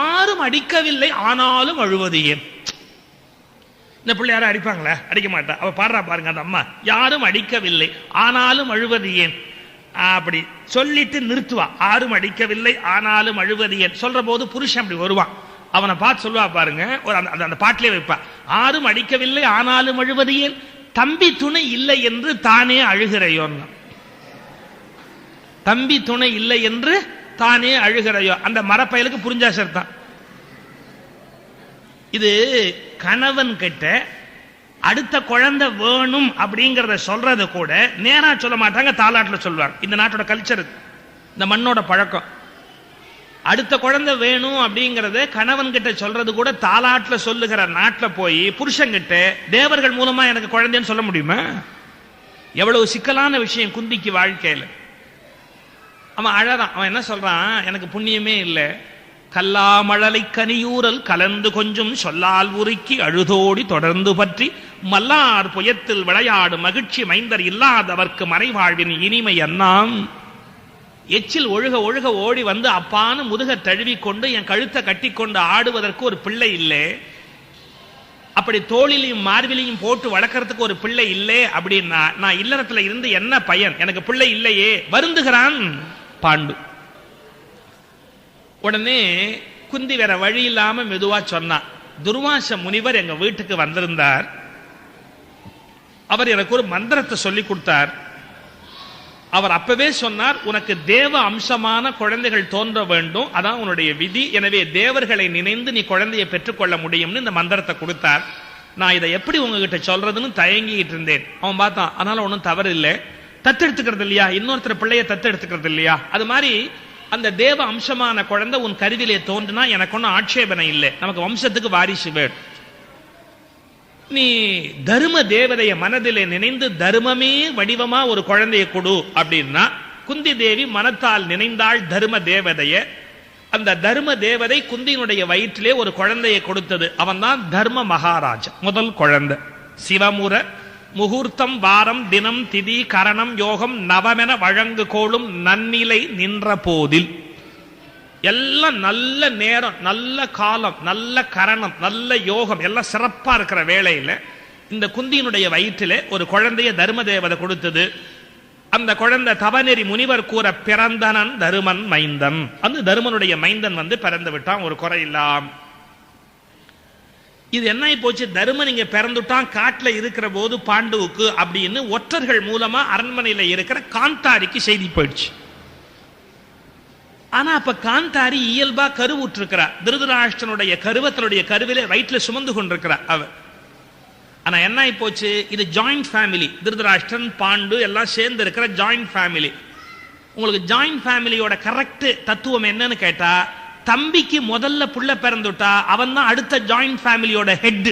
ஆரும் அடிக்கவில்லை ஆனாலும் அழுவது ஏன். இந்த பிள்ளை யாரும் அடிப்பாங்களா? அடிக்க மாட்டா. அவ பாடுறா பாருங்க அந்த அம்மா, யாரும் அடிக்கவில்லை ஆனாலும் அழுவது ஏன். அப்படி சொல்லிட்டு நிறுத்துவா. ஆரும் அடிக்கவில்லை ஆனாலும் அழுவது ஏன் சொல்ற போது புருஷன் அப்படி வருவான். அவனை பார்த்து சொல்லுவா பாருங்க, அந்த பாட்டிலே வைப்பா. ஆரும் அடிக்கவில்லை ஆனாலும் அழுவது ஏன், தம்பி துணை இல்லை என்று தானே அழுகிறையோ. தம்பி துணை இல்லை என்று தானே அழுகிறையோ. அந்த மரப்பயலுக்கு புரிஞ்சா சேர்த்தான். இது கணவன் கிட்ட அடுத்த குழந்தை வேணும் அப்படிங்கறத சொல்றது கூட நேரா சொல்ல மாட்டாங்க, தாலாட்டுல சொல்லுவாங்க. இந்த நாட்டோட கல்ச்சர், இந்த மண்ணோட பழக்கம். அடுத்த குழந்தை வேணும் அப்படிங்கறத கணவன் கிட்ட சொல்றது கூட தாலாட்டுல சொல்லுகிற நாட்டுல போய் புருஷங்கிட்ட தேவர்கள் மூலமா எனக்கு குழந்தைன்னு சொல்ல முடியுமா? எவ்வளவு சிக்கலான விஷயம் குந்திக்கு வாழ்க்கையில. அவன் அழறான். அவன் என்ன சொல்றான், எனக்கு புண்ணியமே இல்லை, கல்லாமழலை கனியூரல் கலந்து கொஞ்சம் சொல்லால் உருக்கி அழுதோடி தொடர்ந்து பற்றி மல்லார் புயத்தில் விளையாடு மகிழ்ச்சி மைந்தர் இல்லாதவர்க்கு மறைவாழ்வின் இனிமை அண்ணாம். எச்சில் ஒழுக ஒழுக ஓடி வந்து அப்பான்னு முதுக தழுவிக்கொண்டு என் கழுத்தை கட்டி கொண்டு ஆடுவதற்கு ஒரு பிள்ளை இல்லை, அப்படி தோளிலையும் மார்பிலையும் போட்டு வளர்க்கறதுக்கு ஒரு பிள்ளை இல்லை அப்படின்னா நான் இல்லறத்துல இருந்து என்ன பயன், எனக்கு பிள்ளை இல்லையே வருந்துகிறான் பாண்டு. உடனே குந்தி வேற வழி இல்லாம மெதுவா சொன்னா, துர்வாச முனிவர் எங்க வீட்டுக்கு வந்திருந்தார், அவர் எனக்கு ஒரு மந்திரத்தை சொல்லி கொடுத்தார். அவர் அப்பவே சொன்னார், உனக்கு தேவ அம்சமான குழந்தைகள் தோன்ற வேண்டும், அதான் உன்னுடைய விதி, எனவே தேவர்களை நினைந்து நீ குழந்தையை பெற்றுக்கொள்ள முடியும்னு இந்த மந்திரத்தை கொடுத்தார். நான் இதை எப்படி உங்ககிட்ட சொல்றதுன்னு தயங்கிட்டு இருந்தேன். அவன் பார்த்தான், அதனால ஒன்றும் தவறு இல்லை, தத்தெடுத்துக்கிறது இல்லையா, இன்னொருத்தர் பிள்ளைய தத்தெடுத்துக்கிறது இல்லையா, அது மாதிரி அந்த தேவ அம்சமான குழந்தை உன் கருவிலே தோன்றுனா எனக்கு ஒன்றும் ஆட்சேபனை இல்லை, நமக்கு வம்சத்துக்கு வாரிசு வேணும். நீ தர்ம தேவதைய மனதிலே நினைந்து தர்மமே வடிவமா ஒரு குழந்தைய கொடு அப்படின்னா, குந்தி தேவி மனத்தால் நினைந்தாள் தர்ம தேவதைய. அந்த தர்ம தேவதை குந்தியினுடைய வயிற்றிலே ஒரு குழந்தையை கொடுத்தது. அவன் தான் தர்ம மகாராஜா, முதல் குழந்தை. சிவமுற முகூர்த்தம் வாரம் தினம் திதி கரணம் யோகம் நவமென வழங்கு கோளும் நன்னிலை நின்ற போதில், எல்லாம் நல்ல நேரம், நல்ல காலம், நல்ல கரணம், நல்ல யோகம், எல்லாம் சிறப்பா இருக்கிற வேளையில இந்த குந்தியினுடைய வயிற்றிலே ஒரு குழந்தைய தர்ம தேவதை கொடுத்தது. அந்த குழந்தை தவநெறி முனிவர் கூற பிறந்தனன் தருமன் மைந்தன். அந்த தருமனுடைய மைந்தன் வந்து பிறந்து விட்டான் ஒரு குறை இல்லாம். இது என்ன போச்சு, தருமன் இங்க பிறந்துட்டான் காட்டுல இருக்கிற போது பாண்டுவுக்கு அப்படின்னு ஒற்றர்கள் மூலமா அரண்மனையில இருக்கிற காந்தாரிக்கு செய்தி போயிடுச்சு. ஆனா அப்ப காந்தாரி இயல்பா கருவுற்று இருக்கிறார். திருதராஷ்டிரனுடைய கருவத்தனுடைய கருவிலே வயிற்றுல சுமந்து கொண்டிருக்கிறார் அவர். ஆனா என்ன போச்சு, இது ஜாயிண்ட் ஃபேமிலி, திருதராஷ்டிரன் பாண்டு எல்லாம் சேர்ந்து இருக்கிற ஜாயிண்ட் ஃபேமிலி. உங்களுக்கு ஜாயிண்ட் ஃபேமிலியோட கரெக்ட் தத்துவம் என்னன்னு கேட்டா, தம்பிக்கு முதல்ல புள்ள பிறந்துட்டா அவன் தான் அடுத்த ஜாயிண்ட் ஃபேமிலியோட ஹெட்.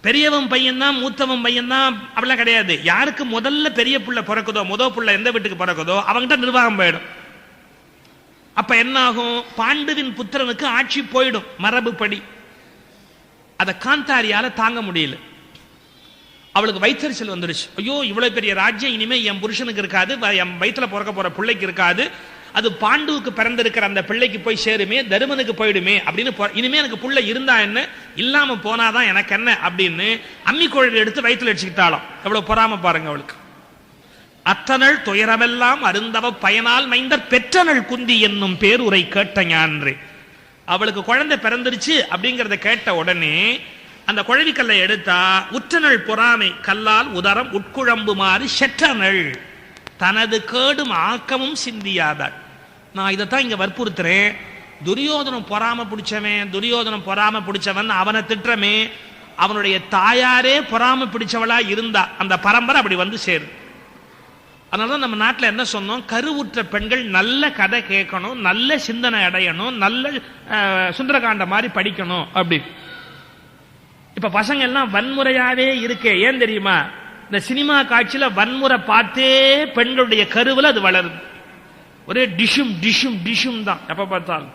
பெரியவன் பையன்தான் மூத்தவன் பையன்தான் அப்படிலாம் கிடையாது. யாருக்கு முதல்ல பெரிய புள்ள பிறக்குதோ, முதல் புள்ள எந்த வீட்டுக்கு பிறக்குதோ அவங்கிட்ட நிர்வாகம் போயிடும். அப்ப என்ன ஆகும்? பாண்டுவின் புத்திரனுக்கு ஆட்சி போயிடும் மரபு படி. அதை காந்தாரியால தாங்க முடியல. அவளுக்கு வயிற்றறிச்சல் வந்துடுச்சு. ஐயோ, இவ்வளவு பெரிய ராஜ்யம் இனிமே என் புருஷனுக்கு இருக்காது, என் வயிற்றுல பிறக்க போற பிள்ளைக்கு இருக்காது, அது பாண்டுவுக்கு பிறந்திருக்கிற அந்த பிள்ளைக்கு போய் சேருமே, தருமனுக்கு போயிடுமே அப்படின்னு, இனிமே எனக்கு புள்ள இருந்தா என்ன, இல்லாம போனாதான் எனக்கு என்ன அப்படின்னு அம்மி குழல் எடுத்து வயிற்றுல அடிச்சுக்கிட்டாலும். எவ்வளவு பொறாம பாருங்க அவளுக்கு. அத்தனள் துயரமெல்லாம் அருந்தவ பயனால் மைந்தர் பெற்றனள் குந்தி என்னும் பேருரை கேட்ட ஞான்றே. அவளுக்கு குழந்தை பிறந்துருச்சு அப்படிங்கறத கேட்ட உடனே அந்த குழவிக்கல்லை எடுத்தா உற்றனள் பொறாமை கல்லால் உதரம் உட்குழம்புமாறு செற்றனள் தனது கேடும் ஆக்கமும் சிந்தியாதாள். நான் இதைத்தான் இங்க வற்புறுத்துறேன். துரியோதனம் பொறாம பிடிச்சவன், துரியோதனம் பொறாம பிடிச்சவன் அவனை திட்டமே, அவனுடைய தாயாரே பொறாம பிடிச்சவளா இருந்தா அந்த பரம்பரை அப்படி வந்து சேரு. அதனாலதான் நம்ம நாட்டில் என்ன சொன்னோம், கருவுற்ற பெண்கள் நல்ல கதை கேட்கணும், நல்ல சிந்தனை அடையணும், நல்ல சுந்தரகாண்ட மாதிரி படிக்கணும் அப்படி. இப்ப பசங்க எல்லாம் வன்முறையாவே இருக்கே, ஏன் தெரியுமா? இந்த சினிமா காட்சியில வன்முறை பார்த்தே பெண்களுடைய கருவில் அது வளருது. ஒரே டிஷும் டிஷும் டிஷும் தான் எப்ப பார்த்தாலும்.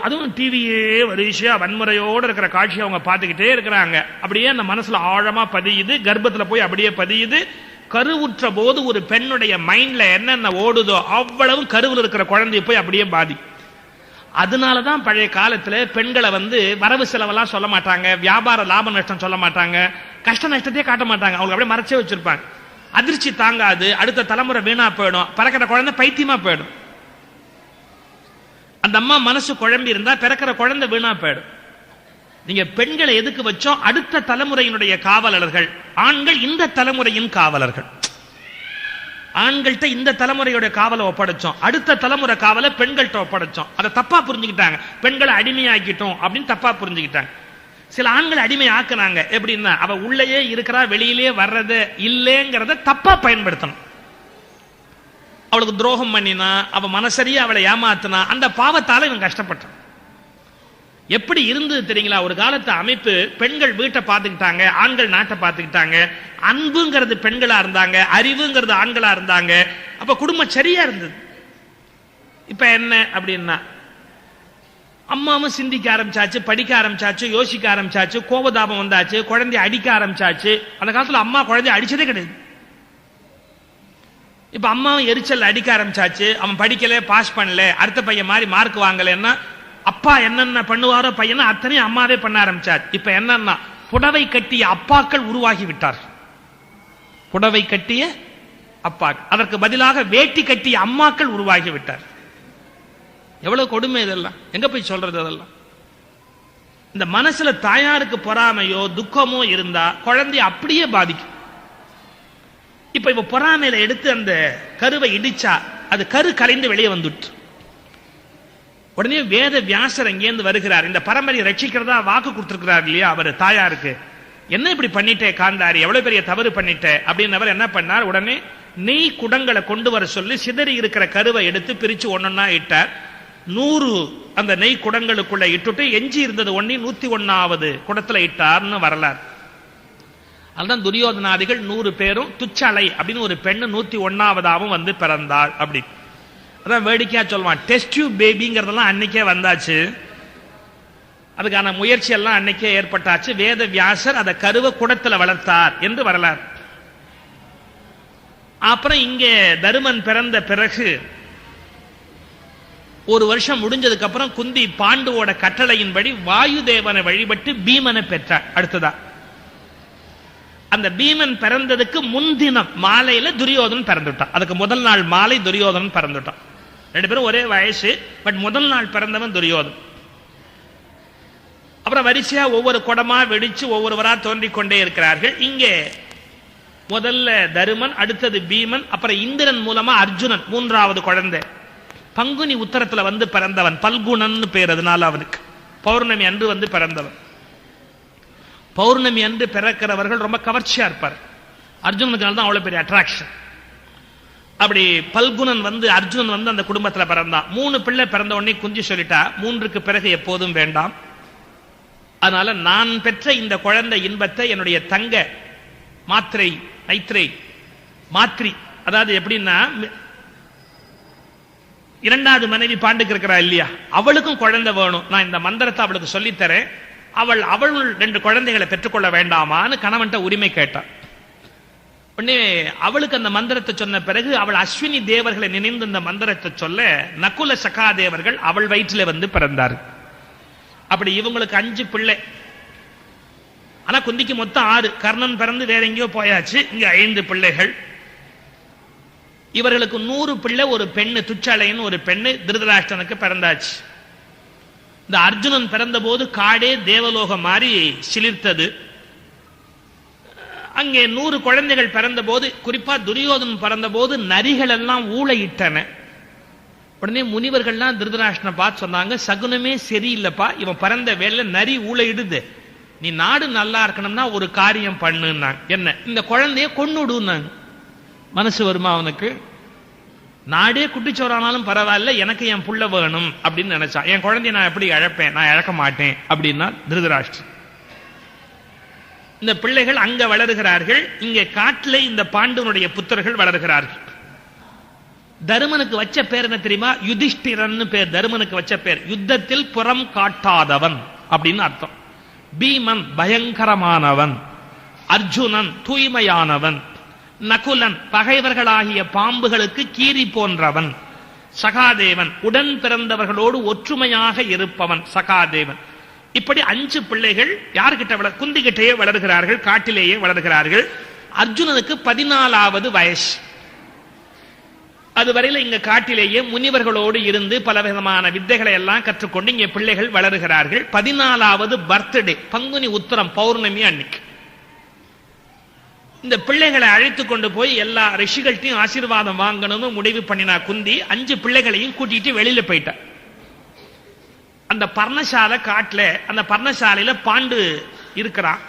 அதுவும் டிவியே வரிசையா வன்முறையோடு இருக்கிற காட்சியை அவங்க பார்த்துக்கிட்டே இருக்கிறாங்க. அப்படியே அந்த மனசுல ஆழமா பதியுது, கர்ப்பத்துல போய் அப்படியே பதியுது. கருவுற்ற போது ஒரு பெண்ணுடைய மைண்ட்ல என்னென்ன ஓடுதோ அவ்வளவு கருவில் இருக்கிற குழந்தைய போய் அப்படியே பாதி. அதனாலதான் பழைய காலத்துல பெண்களை வரவு செலவெல்லாம் சொல்ல மாட்டாங்க, வியாபார லாப நஷ்டம் சொல்ல மாட்டாங்க, கஷ்ட நஷ்டத்தையே காட்ட மாட்டாங்க, அவங்க அப்படியே மறைச்சே வச்சிருப்பாங்க. அதிர்ச்சி தாங்காது, அடுத்த தலைமுறை வீணா போயிடும், பிறக்கிற குழந்தை பைத்தியமா போயிடும். அந்த அம்மா மனசு குழம்பி இருந்தா பிறக்கிற குழந்தை வீணா போயிடும். நீங்க பெண்களை எதுக்கு வச்சோம்? அடுத்த தலைமுறையினுடைய காவலர்கள். ஆண்கள் இந்த தலைமுறையின் காவலர்கள். ஆண்கள்ட்ட இந்த தலைமுறையோட காவலை ஒப்படைச்சோம், அடுத்த தலைமுறை காவலை பெண்கள்ட்ட ஒப்படைச்சோம். அதை தப்பா புரிஞ்சுக்கிட்டாங்க, பெண்களை அடிமையாக்கிட்டோம் அப்படின்னு தப்பா புரிஞ்சுக்கிட்டாங்க. சில ஆண்களை அடிமை ஆக்குனாங்க. எப்படின்னா, அவ உள்ளேயே இருக்கிறா, வெளியிலே வர்றது இல்லைங்கிறத தப்பா பயன்படுத்தணும். அவளுக்கு துரோகம் பண்ணினா, அவ மனசரியா அவளை ஏமாத்தினா, அந்த பாவத்தால இவன் கஷ்டப்பட்டான். எப்படி இருந்தது தெரியுங்களா? ஒரு காலத்து அமைப்பு, பெண்கள் வீட்டை பார்த்துக்கிட்டாங்க, ஆண்கள் நாட்டை பார்த்துக்கிட்டாங்க. அன்புங்கிறது பெண்களா இருந்தாங்க, அறிவுங்கிறது ஆண்களா இருந்தாங்க. அப்ப குடும்பம் சரியா இருந்தது. இப்ப என்ன அப்படின்னா, அம்மாவும் சிந்திக்க ஆரம்பிச்சாச்சு, படிக்க ஆரம்பிச்சாச்சு, யோசிக்க ஆரம்பிச்சாச்சு, கோபதாபம் வந்தாச்சு, குழந்தைய அடிக்க ஆரம்பிச்சாச்சு. அந்த காலத்துல அம்மா குழந்தைய அடிச்சதே கிடையாது. இப்ப அம்மாவும் எரிச்சல் அடிக்க ஆரம்பிச்சாச்சு. அவன் படிக்கல, பாஸ் பண்ணல, அடுத்த பையன் மாதிரி மார்க் வாங்கலன்னா அப்பா என்னென்ன பண்ணுவாரோ பையனை அத்தனையும் அம்மாவே பண்ண ஆரம்பிச்சார். இப்ப என்னன்னா, புடவை கட்டிய அப்பாக்கள் உருவாகி விட்டார். புடவை கட்டிய அப்பாக்கள், அதற்கு பதிலாக வேட்டி கட்டிய அம்மாக்கள் உருவாகி விட்டார். எவ்வளவு கொடுமை இதெல்லாம்! எங்க போய் சொல்றது அதெல்லாம்? இந்த மனசுல தாயாருக்கு பொறாமையோ துக்கமோ இருந்தா குழந்தை அப்படியே பாதிக்கும். இப்ப பொறாமையில எடுத்து அந்த கருவை இடிச்சா அது கரு கலைந்து வெளியே வந்துட்டு, உடனே வேத வியாசர் அங்கேருந்து வருகிறார். இந்த பரம்பரையை ரட்சிக்கிறதா வாக்கு கொடுத்திருக்கிறார் இல்லையா அவர் தாயாருக்கு. என்ன இப்படி பண்ணிட்டே காந்தாரி, எவ்வளவு பெரிய தவறு பண்ணிட்ட அப்படின்னு அவர் என்ன பண்ணார்? உடனே நெய் குடங்களை கொண்டு வர சொல்லி சிதறி இருக்கிற கருவை எடுத்து பிரிச்சு ஒன்னொன்னா இட்டார். 100 அந்த நெய் குடங்களுக்குள்ள இட்டுட்டு எஞ்சி இருந்தது 101வது குடத்துல இட்டார்னு வரலாறு. அதுதான் துரியோதனாதிகள் 100 பேரும் துச்சலை அப்படின்னு ஒரு பெண்ணு 101வதாவும் வந்து பிறந்தாள். அப்படி அதான் வேடிக்கையா சொல்லுவான். டெஸ்ட் டியூப் பேபிங்கிறதெல்லாம் அன்னைக்கே வந்தாச்சு, அதுக்கான முயற்சி எல்லாம் அன்னைக்கே ஏற்பட்டாச்சு. வேத வியாசர் அதை கருவ குடத்துல வளர்த்தார் என்று வரலாறு. அப்புறம் இங்கே தருமன் பிறந்த பிறகு ஒரு வருஷம் முடிஞ்சதுக்கு அப்புறம் குந்தி பாண்டுவோட கட்டளையின்படி வாயு தேவனை வழிபட்டு பீமனை பெற்றார். அடுத்ததா அந்த பீமன் பிறந்ததுக்கு முன்தினம் மாலையில துரியோதனன் பிறந்துட்டான். அதுக்கு முதல் நாள் மாலை துரியோதனன் பிறந்துட்டான். 2 பேரும் ஒரே வயசு, பட் முதல் நாள் பிறந்தவன் துரியோதனன். அப்புறம் வரிசையா ஒவ்வொரு குடமா வெடிச்சு ஒவ்வொருவரா தோன்றிக் கொண்டே இருக்கிறார்கள். இங்கே முதல்ல தருமன், அடுத்தது பீமன், அப்புறம் இந்திரன் மூலமா அர்ஜுனன் 3வது குழந்தை. பங்குனி உத்தரத்துல வந்து பிறந்தவன், பல்குணன் பேர். அதனால அவனுக்கு பௌர்ணமி அன்று வந்து பிறந்தவன். பௌர்ணமி அன்று பிறக்கிறவர்கள் ரொம்ப கவர்ச்சியா இருப்பார். அர்ஜுனனுக்கு தான் அவ்வளவு பெரிய அட்ராக்ஷன். அப்படி பல்குணன் வந்து அர்ஜுனன் வந்து அந்த குடும்பத்தில் பிறந்தான். 3 பிள்ளை பிறந்த உடனே குந்தி சொல்லிட்டா, 3க்கு பிறகு எப்போதும் வேண்டாம், அதனால நான் பெற்ற இந்த குழந்தை இன்பத்தை என்னுடைய தங்க மாத்திரை அதாவது எப்படின்னா இரண்டாவது மனைவி பாண்டுக்கு இருக்கிறா இல்லையா, அவளுக்கும் குழந்தை வேணும், நான் இந்த மந்திரத்தை அவளுக்கு சொல்லித்தரேன், அவள் 2 குழந்தைகளை பெற்றுக்கொள்ள வேண்டாமான்னு கணவன்ட்ட உரிமை கேட்டான். உடனே அவளுக்கு அந்த மந்திரத்தை சொன்ன பிறகு அவள் அஸ்வினி தேவர்களை நினைந்து இந்த மந்திரத்தை சொல்ல நகுல சகாதேவர்கள் அவள் வயிற்றில வந்து பிறந்தார். அப்படி இவங்களுக்கு 5 பிள்ளை. ஆனா குந்திக்கு மொத்தம் 6. கர்ணன் பிறந்து வேற எங்கேயோ போயாச்சு. இங்க 5 பிள்ளைகள். இவர்களுக்கு 100 பிள்ளை, ஒரு பெண்ணு துச்சலைன்னு ஒரு பெண்ணு திருதராஷ்டிரனுக்கு பிறந்தாச்சு. இந்த அர்ஜுனன் பிறந்த போது காடே தேவலோகம் மாறி சிலிர்த்தது. அங்கே 100 குழந்தைகள் பிறந்த போது, குறிப்பா துரியோதனன் பிறந்த போது நரிகள் எல்லாம் ஊளையிட்டன. உடனே முனிவர்கள்லாம் திருதராஷ்டிரனை பார்த்து சொன்னாங்க, சகுனமே சரியில்லைப்பா, இவன் பிறந்த வேலை நரி ஊளையிடுது, நீ நாடு நல்லா இருக்கணும்னா ஒரு காரியம் பண்ணுன்னாங்க. என்ன, இந்த குழந்தைய கொன்னுடுன்னாங்க. மனசு வருமா அவனுக்கு? நாடே குட்டிச்சோரானாலும் பரவாயில்ல, எனக்கு என் புள்ள வேணும் அப்படின்னு நினைச்சான். என் குழந்தைய நான் எப்படி இழப்பேன், நான் இழக்க மாட்டேன் அப்படின்னா திருதராஷ்டிரன். இந்த பிள்ளைகள் அங்க வளர்கிறார்கள். இங்க காட்டிலே இந்த பாண்டுவனுடைய புத்தர்கள் வளர்கிறார்கள். தருமனுக்கு வச்ச பேர் என்ன தெரியுமா? யுதிஷ்டிரன் பேர். தருமனுக்கு வச்ச பேர் யுத்தத்தில் புறம் காட்டாதவன் அப்படின்னு அர்த்தம். பீமன் பயங்கரமானவன், அர்ஜுனன் தூய்மையானவன், நகுலன் பகைவர்களாகிய பாம்புகளுக்கு கீரி போன்றவன், சகாதேவன் உடன் பிறந்தவர்களோடு ஒற்றுமையாக இருப்பவன் சகாதேவன். இப்படி 5 பிள்ளைகள் யார்கிட்ட குந்திகிட்டே வளர்கிறார்கள், காட்டிலேயே வளர்கிறார்கள். அர்ஜுனனுக்கு 14வது வயசு. அதுவரையில இங்க காட்டிலேயே முனிவர்களோடு இருந்து பலவிதமான வித்தைகளை எல்லாம் கற்றுக்கொண்டு இங்க பிள்ளைகள் வளர்கிறார்கள். 14வது பர்த்டே, பங்குனி உத்திரம் பௌர்ணமி அன்னைக்கு இந்த பிள்ளைகளை அழைத்து கொண்டு போய் எல்லா ரிஷிகள்ட்டையும் ஆசீர்வாதம் வாங்கணும்னு முடிவு பண்ணினா குந்தி 5 பிள்ளைகளையும் கூட்டிட்டு வெளியில போயிட்ட. அந்த பர்ணசாலை காட்டுல, அந்த பர்ணசாலையில பாண்டு இருக்கிறான்.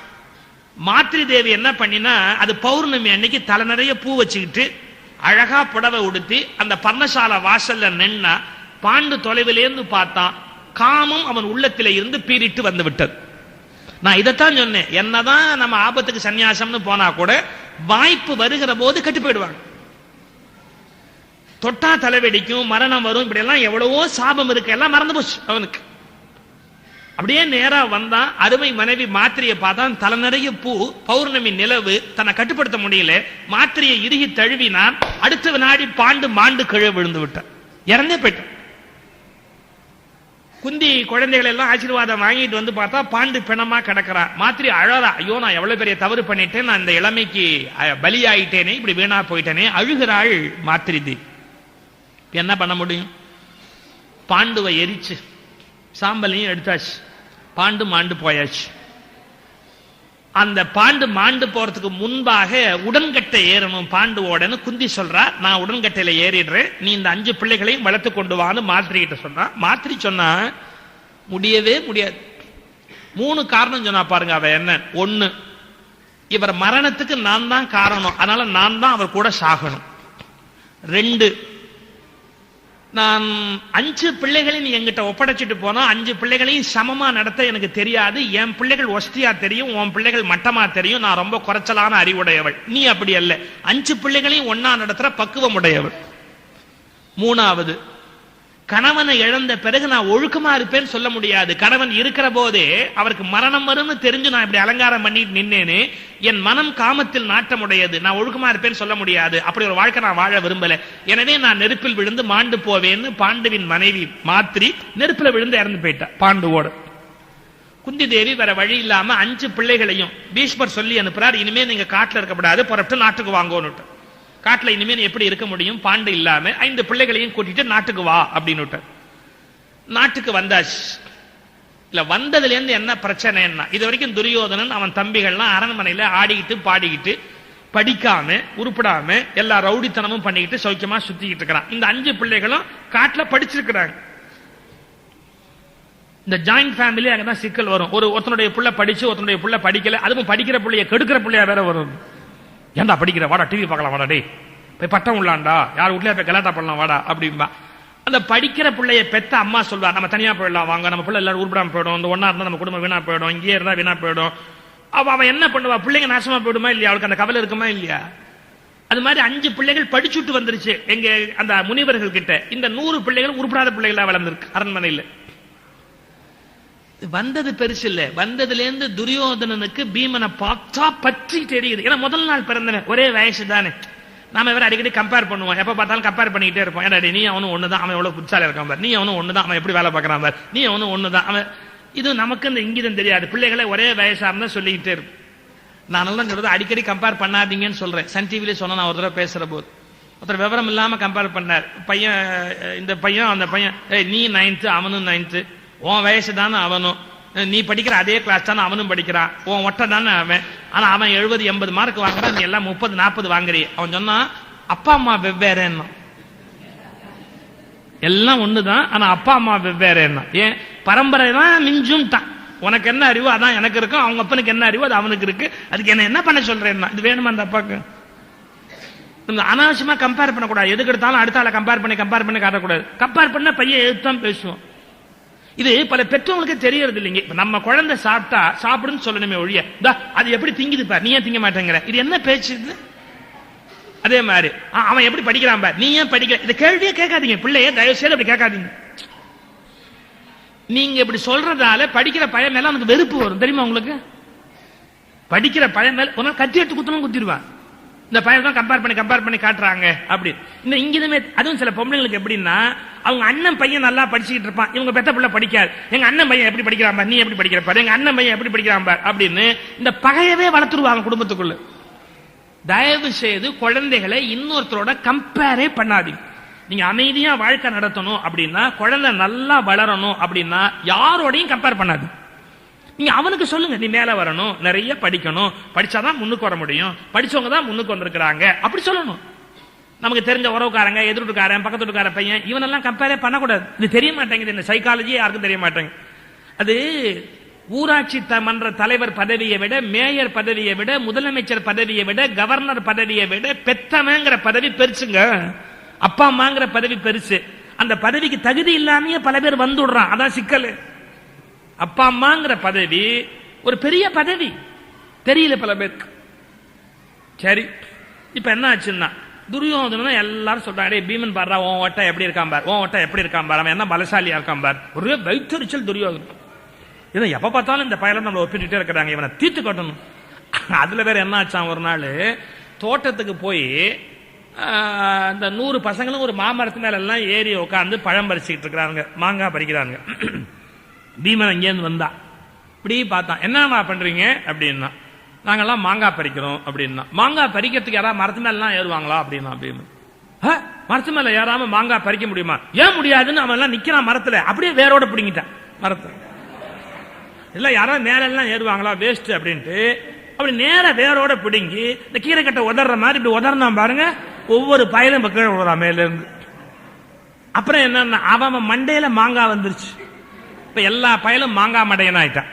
மாத்ரி தேவி என்ன பண்ணினா, அது பௌர்ணமி அன்னைக்கு தலை நிறைய பூ வச்சுக்கிட்டு அழகா புடவை உடுத்தி அந்த பர்ணசாலை வாசல்ல நின்னா பாண்டு தொலைவிலேருந்து பார்த்தான். காமம் அவன் உள்ளத்தில இருந்து பீறிட்டு வந்து விட்டது. நான் இதைத்தான் சொன்னேன், என்னதான் நம்ம ஆபத்துக்கு சன்னியாசம்னு போனா கூட வாய்ப்பு வருகிற போது கெட்டு போயிடுவாங்க. தொட்டா தலைவெடிக்கும், மரணம் வரும், இப்படி எல்லாம் எவ்வளவோ சாபம் இருக்கு, எல்லாம் மறந்து போச்சு அவனுக்கு. அப்படியே நேரா வந்தான். அருமை மனைவி மாத்திரையை பார்த்தான், தலை நிறைய பூ, பௌர்ணமி நிலவு, தன்னை கட்டுப்படுத்த முடியல. மாத்திரையை இறுகி தழுவினான். அடுத்த வினாடி பாண்டு மாண்டு கீழே விழுந்து விட்டான், இறந்தே போயிட்டான். குந்தி குழந்தைகள் எல்லாம் ஆசீர்வாதம் வாங்கிட்டு வந்து பார்த்தா பாண்டு பிணமா கிடக்கிறான். மாத்திரை அழறா, ஐயோ நான் எவ்வளவு பெரிய தவறு பண்ணிட்டேன், நான் இந்த இளமைக்கு பலியாயிட்டேனே, இப்படி வீணா போயிட்டேனே, அழுகிறாள் மாத்திரை தேவி. என்ன பண்ண முடியும்? பாண்டுவை எரிச்சு சாம்பலையும் எடுத்தாச்சு, பாண்டு மாண்டு போயாச்சு. அந்த பாண்டு மாண்டு போறதுக்கு முன்பாக உடன்கட்டை ஏறணும் பாண்டுவோடன்னு குந்தி சொல்றா. நான் உடன்கட்டையில ஏறிடுறேன், நீ இந்த 5 பிள்ளைகளையும் வளர்த்து கொண்டு வான்னு மாத்திரை கிட்ட சொன்னா. மாத்திரை சொன்னா முடியவே முடியாது. 3 காரணம் சொன்னா பாருங்க. அவ என்ன? 1, இவர் மரணத்துக்கு நான் தான் காரணம், அதனால நான் தான் அவர் கூட சாகணும். 2, நான் 5 பிள்ளைகளையும் நீ எங்கிட்ட ஒப்படைச்சிட்டு போனா 5 பிள்ளைகளையும் சமமா நடத்த எனக்கு தெரியாது. என் பிள்ளைகள் ஒஸ்தியா தெரியும், உன் பிள்ளைகள் மட்டமா தெரியும். நான் ரொம்ப குறைச்சலான அறிவுடையவள், நீ அப்படி அல்ல. 5 பிள்ளைகளையும் ஒன்னா நடத்துற பக்குவம் உடையவள். 3வது, கணவனை இழந்த பிறகு நான் ஒழுக்கமா இருப்பேன்னு சொல்ல முடியாது. கணவன் இருக்கிற போதே அவருக்கு மரணம் வரும்னு தெரிஞ்சு நான் இப்படி அலங்காரம் பண்ணிட்டு நின்னேனே, என் மனம் காமத்தில் நாட்டம் உடையது, நான் ஒழுக்கமா இருப்பேன்னு சொல்ல முடியாது. அப்படி ஒரு வாழ்க்கை நான் வாழ விரும்பல. எனவே நான் நெருப்பில் விழுந்து மாண்டு போவேன்னு பாண்டுவின் மனைவி மாத்திரி நெருப்பில் விழுந்து இறந்து போயிட்டா பாண்டுவோடு. குந்தி தேவி வேற வழி இல்லாம 5 பிள்ளைகளையும் பீஷ்மர் சொல்லி அனுப்புறார், இனிமே நீங்க காட்டுல இருக்கப்படாது, புறப்பட்டு நாட்டுக்கு வாங்கோன்னு. காட்டுல இனிமேல் எப்படி இருக்க முடியும் பாண்டு இல்லாம, 5 பிள்ளைகளையும் கூட்டிட்டு நாட்டுக்கு வா அப்படின்னு. நாட்டுக்கு வந்தாச்சு. இல்ல வந்ததுல இருந்து என்ன பிரச்சனைன்னா, இது வரைக்கும் துரியோதனன் அவன் தம்பிகள்லாம் அரண்மனையில ஆடிக்கிட்டு பாடிக்கிட்டு படிக்காம உருப்படாம எல்லா ரவுடித்தனமும் பண்ணிக்கிட்டு சௌக்கியமா சுத்திக்கிட்டு இருக்கிறான். இந்த 5 பிள்ளைகளும் காட்டுல படிச்சிருக்கிறாங்க. இந்த ஜாயிண்ட் ஃபேமிலி அங்கதான் சிக்கல் வரும். ஒருத்தனுடைய புள்ள படிச்சு ஒருத்தனுடைய புள்ள படிக்கல, அதுவும் படிக்கிற பிள்ளைய கெடுக்கிற பிள்ளையா வேற வரும். ஏன்டா படிக்கிற, வாடா டிவி பார்க்கலாம், வாடா டே போய் பட்டம் உள்ளாண்டா, யார் வீட்லயே போய் கலாட்டா பண்ணலாம் வாடா அப்படின்பா. அந்த படிக்கிற பிள்ளைய பெத்த அம்மா சொல்வா, நம்ம தனியா போயிடலாம் வாங்க, நம்ம பிள்ளை எல்லாரும் உருப்படாம போயிடும், இந்த ஒன்னா இருந்தா நம்ம குடும்பம் வீணா போயிடும், இங்கே இருந்தா வீணா போயிடும். அவன் என்ன பண்ணுவா, பிள்ளைங்க நாசமா போயிடுமா இல்லையா, அவளுக்கு அந்த கவலை இருக்குமா இல்லையா? அது மாதிரி 5 பிள்ளைகள் படிச்சுட்டு வந்துருச்சு எங்க அந்த முனிவர்கள் கிட்ட. இந்த 100 பிள்ளைகள் உருப்படாத பிள்ளைகளா வளர்ந்துருக்கு அரண்மனையில். வந்தது பெருசு இல்ல, வந்ததுல இருந்து துரியோதனனுக்கு பீமனை பார்த்தா பற்றி தெரியுது. ஏன்னா முதல் நாள் பிறந்தவன், ஒரே வயசு தானே. நாம இவரை அடிக்கடி கம்பேர் பண்ணுவோம், எப்ப பார்த்தாலும் கம்பேர் பண்ணிக்கிட்டே இருப்போம். ஏன்னா நீ அவனும் ஒண்ணுதான், அவன் எவ்வளவு புத்தால இருக்கான் பார், நீ அவனும் ஒண்ணுதான், அவன் எப்படி வேலை பார்க்கறான் பார், நீ அவனும் ஒண்ணுதான் அவன். இது நமக்கு இந்த இங்கிதம் தெரியாது, பிள்ளைகளை ஒரே வயசா இருந்தா சொல்லிக்கிட்டே இருக்கும். நான் எல்லாம் சொல்றது அடிக்கடி கம்பேர் பண்ணாதீங்கன்னு சொல்றேன். சன் டிவில சொன்ன நான் ஒரு தடவை பேசுற போது ஒருத்தர் விவரம் இல்லாம கம்பேர் பண்ணார். பையன், இந்த பையன் அந்த பையன், நீ 9th அவனும் 9th, உன் வயசு தானே அவனும், நீ படிக்கிற அதே கிளாஸ் தானே அவனும் படிக்கிறான், உன் ஒட்டை தானே அவன், ஆனா அவன் 70-80 மார்க் வாங்குறான், நீ எல்லாம் 30-40 வாங்குறிய. அவன் சொன்னா அப்பா அம்மா வெவ்வேறேன்னா, எல்லாம் ஒண்ணுதான் ஆனா அப்பா அம்மா வெவ்வேறேன்னா. ஏன் பரம்பரை தான் மிஞ்சும் தான், உனக்கு என்ன அறிவோ அதான் எனக்கு இருக்கும், அவங்க அப்பனுக்கு என்ன அறிவோ அது அவனுக்கு இருக்கு, அதுக்கு என்ன பண்ண சொல்றேன்னா, இது வேணுமா அந்த அப்பாக்கு? அனாவசியமா கம்பேர் பண்ணக்கூடாது, எதுக்கு எடுத்தாலும் அடுத்த ஆளை கம்பேர் பண்ணி காட்டக்கூடாது. கம்பேர் பண்ண பையன் எழுத்தான் பேசுவோம். இது பல பெற்றவங்களுக்கு தெரியறது இல்லைங்க. நம்ம குழந்தை சாப்பிட்டா சாப்பிடுன்னு சொல்லணுமே ஒழிய, அது எப்படி திங்குது பார், நீ ஏன் திங்க மாட்டேங்கிற, இது என்ன பேச்சு இது? அதே மாதிரி அவன் எப்படி படிக்கிறான் பார், நீ ஏன் படிக்கிற, இந்த கேள்வியே கேட்காதீங்க. பிள்ளைய தயவு செய்து அப்படி கேட்காதீங்க. நீங்க இப்படி சொல்றதால படிக்கிற பையன் மேல அவனுக்கு வெறுப்பு வரும், தெரியுமா உங்களுக்கு? படிக்கிற பையன் மேல ஒரு கத்தி எடுத்து குத்தணும் குத்திடுவான். இந்த பையன் தான் கம்பேர் பண்ணி காட்டுறாங்க அப்படி. இந்த இங்கிதமே அதுவும் சில பொம்பளைங்களுக்கு எப்படின்னா, அவங்க அண்ணன் பையன் நல்லா படிச்சுக்கிட்டு இருப்பான், இவங்க பெத்த பிள்ளை படிக்காது. எங்க அண்ணன் பையன் எப்படி படிக்கிறான் பார், நீ எப்படி படிக்கிற பாரு, எங்க அண்ணன் பையன் எப்படி படிக்கிறான் பார் அப்படின்னு இந்த பகையவே வளர்த்துருவாங்க குடும்பத்துக்குள்ள. தயவு செய்து குழந்தைகளை இன்னொருத்தரோட கம்பேரே பண்ணாதீங்க. நீங்க அமைதியா வாழ்க்கை நடத்தணும் அப்படின்னா, குழந்தை நல்லா வளரணும் அப்படின்னா யாரோடையும் கம்பேர் பண்ணாது. நீங்க அவனுக்கு சொல்லுங்க, நீ மேல வரணும், நிறைய படிக்கணும், படிச்சாதான் முன்னுக்கு வர முடியும், படிச்சவங்க தான் முன்னுக்கு வந்திருக்கிறாங்க அப்படி சொல்லணும். நமக்கு தெரிஞ்ச உறவுக்காரங்க, எதிர்ட்டுக்காரன், பக்கத்து வீட்டுக்கார பையன், இவனெல்லாம் கம்பேரே பண்ணக்கூடாது. இது தெரிய மாட்டேங்குது, இந்த சைக்காலஜியே யாருக்கும் தெரிய மாட்டேங்குது. அது ஊராட்சி மன்ற தலைவர் பதவியை விட, மேயர் பதவியை விட, முதலமைச்சர் பதவியை விட, கவர்னர் பதவியை விட பெத்தவங்கிற பதவி பெருசுங்க. அப்பா அம்மாங்கிற பதவி பெருசு. அந்த பதவிக்கு தகுதி இல்லாமயே பல பேர் வந்துடுறான், அதான் சிக்கல். அப்பா அம்மாங்கிற பதவி ஒரு பெரிய பதவி, தெரியல பல பேருக்கு. சரி, இப்ப என்ன ஆச்சுன்னா, துரியோதனன் எல்லாரும் சொல்றாங்க, பீமன் பாரு உன் ஓட்டை எப்படி இருக்கான் பார், உன் ஓட்டை எப்படி இருக்கான் பார், அவன் என்ன பலசாலியா இருக்கான் பார். ஒரே வைத்தறிச்சல் துரியோதனன். இதை எப்ப பார்த்தாலும் இந்த பயலம் நம்மளை ஒப்பிட்டுட்டே இருக்கிறாங்க, இவனை தீர்த்து கட்டணும். அதுல வேற என்ன ஆச்சான், ஒரு நாள் தோட்டத்துக்கு போய் இந்த 100 பசங்களும் ஒரு மாமரத்து மேல எல்லாம் ஏறி உட்காந்து பழம் பறிச்சுக்கிட்டு இருக்கிறாங்க, மாங்காய் பறிக்கிறாங்க. பீமன் அங்கேருந்து வந்தா இப்படி பார்த்தான், என்னமா பண்றீங்க அப்படின்னா, நாங்கெல்லாம் மாங்காய் பறிக்கிறோம் அப்படின்னா. மாங்காய் பறிக்கிறதுக்கு யாராவது மரத்து மேல எல்லாம் ஏறுவாங்களா அப்படின்னா, மரத்து மேல ஏறாம மாங்காய் பறிக்க முடியுமா? ஏன் முடியாதுன்னு அவன் எல்லாம் நிக்கிறான் மரத்துல, அப்படியே வேரோட பிடிங்கிட்டான் மரத்தை. இல்ல யாராவது மேல எல்லாம் ஏறுவாங்களா, வேஸ்ட் அப்படின்ட்டு அப்படி நேர வேரோட பிடுங்கி இந்த கீரை கட்டை உதற மாதிரி இப்படி உதறனா பாருங்க, ஒவ்வொரு பயலும் கீழே விடுறான் மேல இருந்து. அப்புறம் என்னன்னா, அவன் மண்டையில மாங்காய் வந்துருச்சு. இப்ப எல்லா பயலும் மாங்காய் மடையன் ஆயிட்டான்.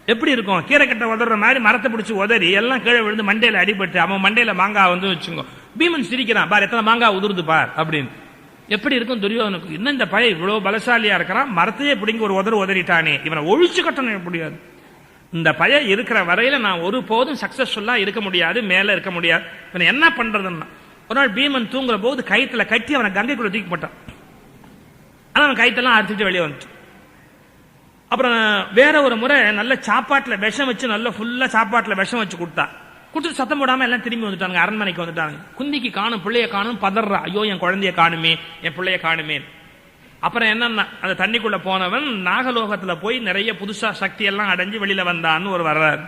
எப்படி இருக்கும், கீரை கட்டை உதற மாதிரி மரத்தை பிடிச்சி உதறி எல்லாம் கீழே விழுந்து மண்டையில அடிபட்டு அவன் மண்டையில மாங்காய் வந்து வச்சுங்க. பீமன் சிரிக்கிறான், பார் எத்தனை மாங்காய் உதிருது பார் அப்படின்னு. எப்படி இருக்கும் துரியோதனுக்கு, இன்னும் இந்த பையன் இவ்வளவு பலசாலியா இருக்கிறான், மரத்தையே பிடிங்கி ஒரு உதறிட்டானே, இவனை ஒழிச்சு கட்டணும் முடியாது. இந்த பையன் இருக்கிற வரையில நான் ஒரு போதும் சக்சஸ்ஃபுல்லா இருக்க முடியாது, மேல இருக்க முடியாது. இவனை என்ன பண்றதுன்னா, ஒரு நாள் பீமன் தூங்குற போது கயிற்றுல கட்டி அவனை கங்கைக்குள்ள தூக்கி போட்டான். ஆனா அவன் கயிற்றெல்லாம் அறுத்துட்டு வெளியே வந்துட்டு. அப்புறம் வேற ஒரு முறை நல்ல சாப்பாட்டுல விஷம் வச்சு, நல்ல ஃபுல்லா சாப்பாட்டுல விஷம் வச்சு கொடுத்துட்டு சத்தம் போடாம எல்லாம் திரும்பி வந்துட்டாங்க, அரண்மனைக்கு வந்துட்டாங்க. குந்திக்கு காணும், பிள்ளைய காணும், பதறா, ஐயோ என் குழந்தைய காணுமே, என் பிள்ளைய காணுமே. அப்புறம் என்னன்னா, அந்த தண்ணிக்குள்ள போனவன் நாகலோகத்துல போய் நிறைய புதுசா சக்தி எல்லாம் அடைஞ்சு வெளியில வந்தான்னு ஒரு வர்றாரு.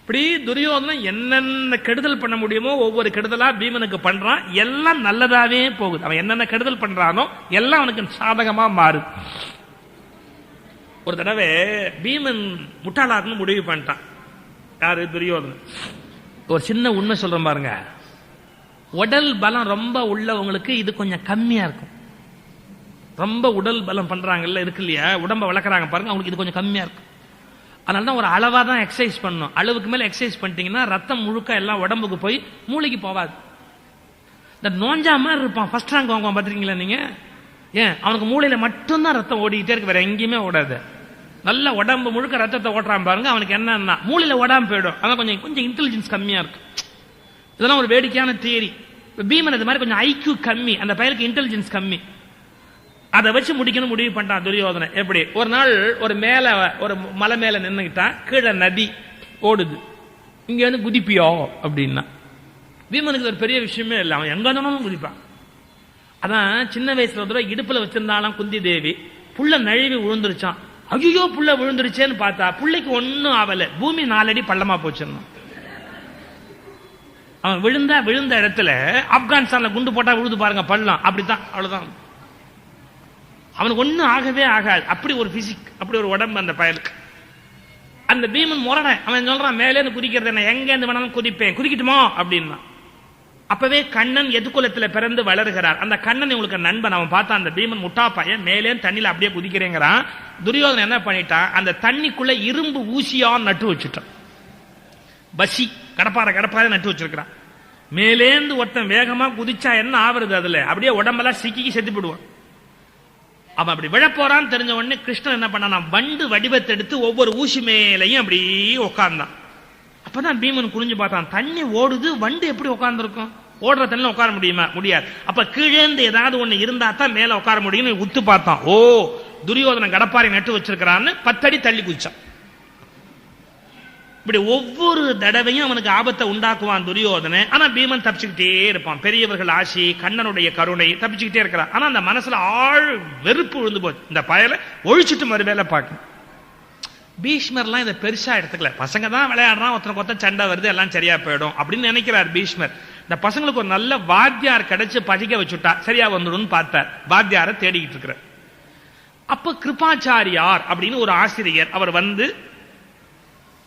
இப்படி துரியோதனன் என்னென்ன கெடுதல் பண்ண முடியுமோ ஒவ்வொரு கெடுதலா பீமனுக்கு பண்றான், எல்லாம் நல்லதாவே போகுது. அவன் என்னென்ன கெடுதல் பண்றானோ எல்லாம் அவனுக்கு சாதகமா மாறுது. ஒரு தடவை பீமன் முட்டாளாருன்னு முடிவு பண்ணிட்டான். யாரு, துரியோதனன். ஒரு சின்ன உண்மை சொல்றேன் பாருங்க, உடல் பலம் ரொம்ப உள்ளவங்களுக்கு இது கொஞ்சம் கம்மியா இருக்கும். ரொம்ப உடல் பலம் பண்றாங்கல்ல, இருக்கு இல்லையா, உடம்ப வளர்க்குறாங்க பாருங்க, அவங்களுக்கு இது கொஞ்சம் கம்மியா இருக்கும். அதனால தான் ஒரு அளவா தான் எக்ஸசைஸ் பண்ணணும். அளவுக்கு மேல எக்ஸசைஸ் பண்ணிட்டீங்கன்னா ரத்தம் முழுக்க எல்லாம் உடம்புக்கு போய் மூளைக்கு போவாது. இந்த நோஞ்சா மாதிரி இருப்பான், ஃபர்ஸ்ட் ரேங்க் வாங்குவான், பார்த்துருக்கீங்களா நீங்க? ஏன், அவனுக்கு மூளையில மட்டும்தான் ரத்தம் ஓடிக்கிட்டே இருக்கு, வேற எங்கேயுமே ஓடாது. நல்ல உடம்பு முழுக்க ரத்தத்தை ஓட்டுறான் பாருங்க, அவனுக்கு என்னன்னா மூளையில ஓடாம போயிடும். அதான் கொஞ்சம் இன்டெலிஜென்ஸ் கம்மியா இருக்கு. இதெல்லாம் ஒரு வேடிக்கையான தியரி. பீமன் அது மாதிரி கொஞ்சம் ஐக்யூ கம்மி, அந்த பையனுக்கு இன்டெலிஜென்ஸ் கம்மி. அதை வச்சு முடிக்கணும் முடிவு பண்ணிட்டான் துரியோதனை. எப்படி, ஒரு நாள் ஒரு மலை மேல நின்னுக்கிட்டான், கீழே நதி ஓடுது, இங்க வந்து குதிப்பியோ அப்படின்னா. பீமனுக்கு ஒரு பெரிய விஷயமே இல்லை, அவன் எங்க இருந்தாலும் குதிப்பான். அதான் சின்ன வயசுல ஒரு இடுப்புல வச்சிருந்தாலும் குந்தி தேவி, புள்ள நழுவி விழுந்துருச்சான். ஐயோ புள்ள விழுந்துருச்சேன்னு பார்த்தா புள்ளைக்கு ஒன்னும் ஆவல, பூமி 4 அடி பள்ளமா போச்சிருந்தான். அவன் விழுந்த இடத்துல ஆப்கானிஸ்தான்ல குண்டு போட்டா விழுது பாருங்க பள்ளம், அப்படித்தான், அவ்வளவுதான். அவனுக்கு ஒன்னும் ஆகவே ஆகாது, அப்படி ஒரு பிசிக், அப்படி ஒரு உடம்பு அந்த பயலுக்கு. அந்த பீமன் முரணை, அவன் சொல்றான் மேலே குதிக்கிறது என்ன, எங்க இருந்து வேணாலும் குதிப்பேன், குதிக்கட்டுமோ அப்படின்னா. அப்பவே கண்ணன் எதுகுலத்துல பிறந்து வளர்கிறார். அந்த கண்ணன் உங்களுக்கு நண்பன். அவன் பார்த்தா அந்த பீமன் முட்டா பையன் மேலே தண்ணியில அப்படியே குதிக்கிறேங்கிறான். துரியோதனன் என்ன பண்ணிட்டான், அந்த தண்ணிக்குள்ள இரும்பு ஊசியா நட்டு வச்சுட்டான். பசி கடப்பார நட்டு வச்சிருக்கிறான். மேலேந்து ஒருத்தன் வேகமா குதிச்சா என்ன ஆவறது, அதுல அப்படியே உடம்பெல்லாம் சிக்கி செத்து போடுவான். அவன் அப்படி விழப்போறான்னு தெரிஞ்ச உடனே கிருஷ்ணன் என்ன பண்ணான், வண்டு வடிவத்தை எடுத்து ஒவ்வொரு ஊசி மேலையும் அப்படி உட்கார்ந்தான். அப்பதான் பீமன் குறிஞ்சு பார்த்தான், தண்ணி ஓடுது, வண்டு எப்படி உட்கார்ந்து இருக்கும், ஓடுற தண்ணி உட்கார முடியுமா, முடியாது. அப்ப கீழேந்து ஏதாவது ஒண்ணு இருந்தா தான் மேல உட்கார முடியும்னு உத்து பார்த்தான். ஓ, துரியோதனன் கடப்பாரை நட்டு வச்சிருக்கிறான்னு 10 அடி தள்ளி குதிச்சான். இப்படி ஒவ்வொரு தடவையும் அவனுக்கு ஆபத்தை உண்டாக்குவான் துரியோதனன். ஆனா பீமன் தப்பிச்சுக்கிட்டே இருப்பான். பெரியவர்கள் ஆசி, கண்ணனுடைய கருணை, தப்பிச்சுக்கிட்டே இருக்கிறான். ஆனா அந்த மனசுல ஆழ் வெறுப்பு விழுந்து போச்சு, இந்த பயலை ஒழிச்சிட்டு மறுவேளை பார்க்கணும். பீஷ்மர்லாம் இதை பெருசா எடுத்துக்கல, பசங்க தான் விளையாடுறான், ஒருத்தருக்கு ஒருத்தர் சண்டை வருது, எல்லாம் சரியா போயிடும் அப்படின்னு நினைக்கிறார் பீஷ்மர். இந்த பசங்களுக்கு ஒரு நல்ல வாத்தியார் கிடைச்சு படிக்க வச்சுட்டா சரியா வந்துடும் பார்த்தார். வாத்தியாரை தேடிக்கிட்டு இருக்கிறார். அப்ப கிருபாச்சாரியார் அப்படின்னு ஒரு ஆசிரியர், அவர் வந்து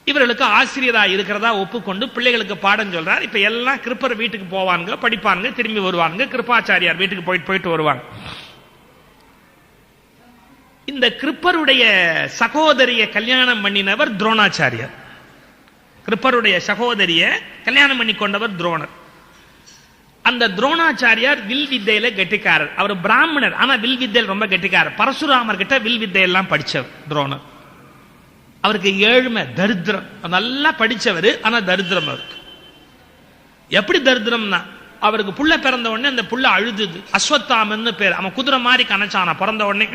இவர்களுக்கு ஆசிரியரா இருக்கிறதா ஒப்புக்கொண்டு பிள்ளைகளுக்கு பாடம் சொல்றார். இப்ப எல்லாம் கிருப்பர் வீட்டுக்கு போவாங்க, படிப்பாங்க, திரும்பி வருவாங்க. கிருபாச்சாரியார் வீட்டுக்கு போயிட்டு வருவாங்க. இந்த கிருப்பருடைய சகோதரிய கல்யாணம் பண்ணினவர் துரோணாச்சாரியர். கிருப்பருடைய சகோதரிய கல்யாணம் பண்ணி கொண்டவர் துரோணர். அந்த துரோணாச்சாரியார் வில் வித்தையில கெட்டிக்காரர். அவர் பிராமணர், ஆனா வில் வித்தையில் ரொம்ப கெட்டிக்காரர். பரசுராமர் கிட்ட வில் வித்தையெல்லாம் படிச்சவர் துரோணர். அவருக்கு ஏழ்மை, தரித்திரம். நல்லா படிச்சவர், ஆனா தரித்திரம் அவருக்கு. எப்படி தரித்திரம்னா, அவருக்கு புள்ள பிறந்த உடனே அந்த புள்ள அழுதுது. அஸ்வத்தாமன்னு பேர். அவன் குதிரை மாதிரி கணச்சானா பிறந்த உடனே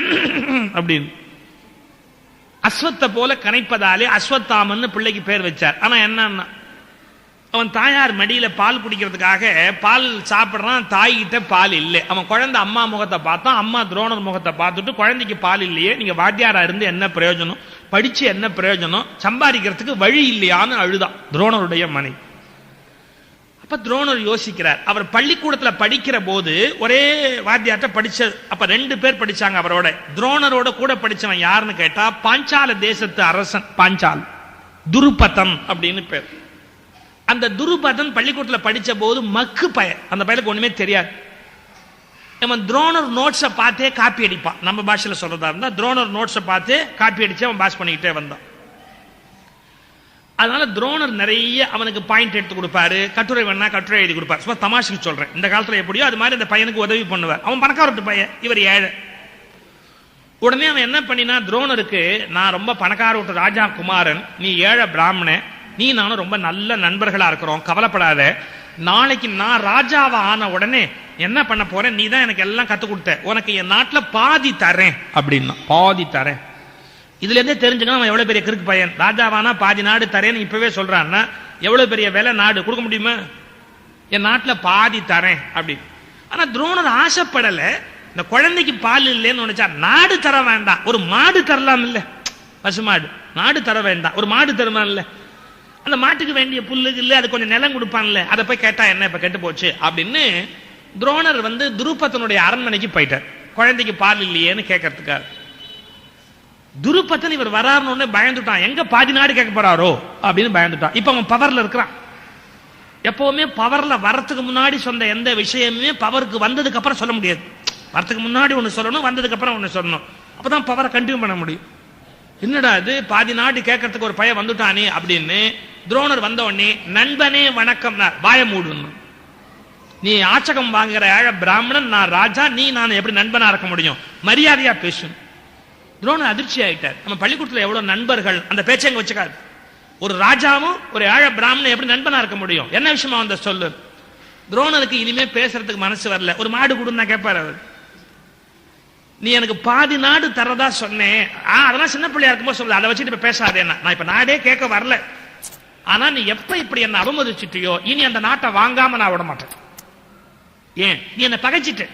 அப்படின்னு. அஸ்வத்தை போல கணைப்பதாலே அஸ்வத்தாமன்னு பிள்ளைக்கு பேர் வச்சார். ஆனா என்னன்னா, அவன் தாயார் மடியில பால் குடிக்கிறதுக்காக பால் சாப்பிடுறான், தாய்கிட்ட பால் இல்லை. அவன் குழந்தை அம்மா முகத்தை பார்த்தான், அம்மா துரோணர் முகத்தை பார்த்துட்டு குழந்தைக்கு பால் இல்லையே, நீங்க வாத்தியாரா இருந்து என்ன பிரயோஜனம், படிச்சு என்ன பிரயோஜனம், சம்பாதிக்கிறதுக்கு வழி இல்லையான்னு அழுதான் துரோணருடைய மனை. அப்ப துரோணர் யோசிக்கிறார். அவர் பள்ளிக்கூடத்துல படிக்கிற போது ஒரே வாத்தியார்ட்ட படிச்ச, அப்ப 2 பேர் படிச்சாங்க அவரோட. துரோணரோட கூட படிச்சவன் யாருன்னு கேட்டா, பாஞ்சால தேசத்து அரசன் பாஞ்சால், துருபதன் அப்படின்னு பேர். அந்த துருபதன் பள்ளிக்கூடத்துல படிச்ச போது மக்கு பையன், அந்த பையனுக்கு ஒண்ணுமே தெரியாது. அவன் துரோணர் நோட்ஸை பார்த்தே காப்பி அடிப்பான். நம்ம பாஷையில சொல்றதா இருந்தா துரோணர் நோட்ஸை பார்த்து காப்பி அடிச்சு அவன் பாஸ் பண்ணிக்கிட்டே வந்தான். அதனால துரோணர் நிறைய அவனுக்கு பாயிண்ட் எடுத்து கொடுப்பாரு, கட்டுரை வேணா கட்டுரை எழுதி கொடுப்பாரு. சும்மா தமாஷுக்கு சொல்றேன், இந்த காலத்துல எப்படியோ அது மாதிரி அந்த பையனுக்கு உதவி பண்ணுவார். அவன் பணக்காரட்டு பையன், இவர் ஏழை. உடனே அவன் என்ன பண்ணினா, துரோணருக்கு நான் ரொம்ப பணக்கார விட்டு ராஜா குமாரன், நீ ஏழை பிராமணன், நீ நானும் ரொம்ப நல்ல நண்பர்களா இருக்கிறோம், கவலைப்படாத. நாளைக்கு நான் ராஜாவா ஆன உடனே என்ன பண்ண போறேன், நீ தான் எனக்கு எல்லாம் கத்து கொடுத்த, உனக்கு என் நாட்டுல பாதி தரேன் அப்படின்னா. பாதி தரேன், இதுல இருந்தே தெரிஞ்சுக்கணும் அவன் எவ்வளவு பெரிய கிறுக்கு பையன். ராஜாவானா பாதி நாடு தரேன்னு இப்பவே சொல்றான்னா எவ்வளவு பெரிய வேலை, நாடு கொடுக்க முடியுமா, என் நாட்டுல பாதி தரேன் அப்படின்னு. ஆனா துரோணர் ஆசைப்படல. இந்த குழந்தைக்கு பால் இல்லைன்னு நினைச்சா, நாடு தர வேண்டாம், ஒரு மாடு தரலாம் இல்ல, பசுமாடு, நாடு தர வேண்டாம், ஒரு மாடு தருமா இல்ல, அந்த மாட்டுக்கு வேண்டிய புல்லு இல்ல, அது கொஞ்சம் நிலம் கொடுப்பான்ல, அதை போய் கேட்டா என்ன இப்ப கெட்டு போச்சு அப்படின்னு துரோணர் வந்து துருபதனுடைய அரண்மனைக்கு போயிட்டார், குழந்தைக்கு பால் இல்லையேன்னு கேட்கறதுக்காக. துருபதன் இவர் வராருன்னு பயந்துட்டான், எங்க பாதி நாடு கேட்க போறாரோ அப்படின்னு பயந்துட்டான். இப்ப அவன் பவர்ல இருக்கிறான். எப்பவுமே பவர்ல வரத்துக்கு முன்னாடி சொன்ன எந்த விஷயமே பவருக்கு வந்ததுக்கு அப்புறம் சொல்ல முடியாது. வரத்துக்கு முன்னாடி ஒண்ணு சொல்லணும், வந்ததுக்கு அப்புறம் ஒண்ணு சொல்லணும், அப்பதான் பவரை கண்டினியூ பண்ண முடியும். என்னடா இது பாதி நாடு கேட்கறதுக்கு ஒரு பையன் வந்துட்டானே அப்படின்னு துரோணர் வந்த உடனே, நண்பனே வணக்கம், வாய மூடணும். நீ ஆச்சகம் வாங்குற ஏழை பிராமணன், நான் ராஜா, நான் எப்படி நண்பனா இருக்க முடியும்? மரியாதையா பேசும். துரோணர் அதிர்ச்சி ஆயிட்டார். நம்ம பள்ளிக்கூடத்தில் எவ்வளவு நண்பர்கள், அந்த பேச்சை வச்சுக்காது. ஒரு ராஜாவும் ஒரு ஏழை பிராமணன் எப்படி நண்பனா இருக்க முடியும்? என்ன விஷயமா வந்த சொல்லு. துரோணருக்கு இனிமே பேசுறதுக்கு மனசு வரல. ஒரு மாடு கொடுன்னா கேட்பாரு அவர். நீ எனக்கு பாதி நாடு தரதா சொன்னேன், அதெல்லாம் சின்ன பிள்ளையா இருக்கும்போது சொல்ல, அதை வச்சுட்டு இப்ப பேசாதே. நான் இப்ப நாடே கேட்க வரல. ஆனா நீ எப்ப இப்படி என்ன அவமதிச்சிட்டியோ, இனி அந்த நாட்டை வாங்காம நான் விட மாட்டேன். ஏன் நீ என்ன பகைச்சிட்ட?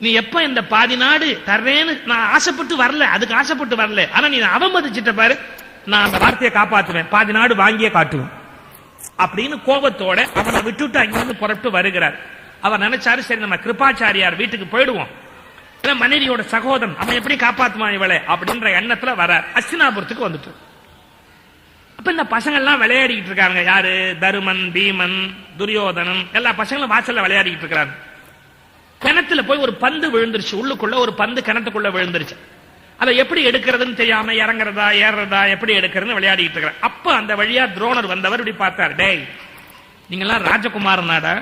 நீ எப்ப இந்த பாதி நாடு தர்றேன்னு நான் ஆசைப்பட்டு வரல, அதுக்கு ஆசைப்பட்டு வரல. ஆனா நீ அவமதிச்சிட்ட பாரு, நான் அந்த வார்த்தையை காப்பாற்றுவேன், பாதி நாடு வாங்கியே காட்டுவேன் அப்படின்னு கோபத்தோட அவனை விட்டுட்டு அங்கிருந்து புறப்பட்டு வருகிறார். அவர் நினைச்சாரு, சரி நம்ம கிருபாச்சாரியார் வீட்டுக்கு போயிடுவோம், மனைவியோட சகோதரன், அவன் எப்படி காப்பாத்துவான் இவளை அப்படின்ற எண்ணத்துல வர அஸ்தினாபுரத்துக்கு வந்துட்டு. அப்ப இந்த பசங்க எல்லாம் விளையாடிக்கிட்டு இருக்காங்க. யாரு? தருமன், பீமன், துரியோதனன், எல்லா பசங்களும் வாசல்ல விளையாடிக்கிட்டு இருக்காங்க. கிணத்துல போய் ஒரு பந்து விழுந்துருச்சு. உள்ளுக்குள்ள ஒரு பந்து கிணத்துக்குள்ள விழுந்துருச்சு. அதை எப்படி எடுக்கிறதுன்னு தெரியாம இறங்குறதா ஏறதா எப்படி எடுக்கிறதுன்னு விளையாடிட்டு இருக்கிற. அப்ப அந்த வழியா துரோணர் வந்தவர் இப்படி பார்த்தார். டேய், நீங்கெல்லாம் ராஜகுமாரனாடா,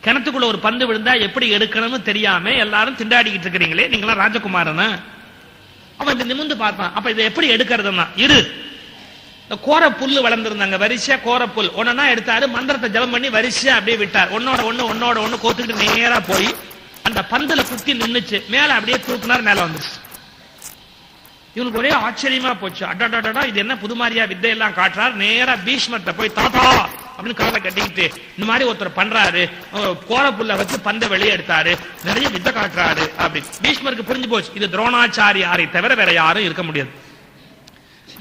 கிணத்துக்குள்ள ஒரு பந்து விழுந்தா எப்படி எடுக்கணும்னு தெரியாம எல்லாரும் திண்டாடிக்கிட்டு இருக்கிறீங்களே, நீங்களாம் ராஜகுமாரனா? அவன் இந்த நிமிந்து பார்த்தான். அப்ப இதை எப்படி எடுக்கிறதுனா, இரு, கோர புல்லு வளர்ந்துருந்தாங்க, வரிசையா கோர புல் ஒன்னா எடுத்தாரு. மந்திரத்தை ஜபம் பண்ணி வரிசையா அப்படியே விட்டார். ஒன்னோட ஒண்ணு கோத்துக்கிட்டு நேரா போய் அந்த பந்துல குத்தி நின்னுச்சு. மேல அப்படியே தூக்குனார், மேல வந்துச்சு. இவனுக்கு ஒரே ஆச்சரியமா போச்சு. அடாடா, இது என்ன புதுமாரியா வித்தையெல்லாம் காட்டுறாரு. நேரா பீஷ்மர்ட்ட போய், தாத்தா அப்படின்னு காலை கட்டிக்கிட்டு, இந்த மாதிரி ஒருத்தர் பண்றாரு, கோர புல்ல வச்சு பந்தை வெளியே எடுத்தாரு, நிறைய வித்தை காட்டுறாரு அப்படின்னு. பீஷ்மருக்கு புரிஞ்சு போச்சு, இது துரோணாச்சாரியாரை தவிர வேற யாரும் இருக்க முடியாது.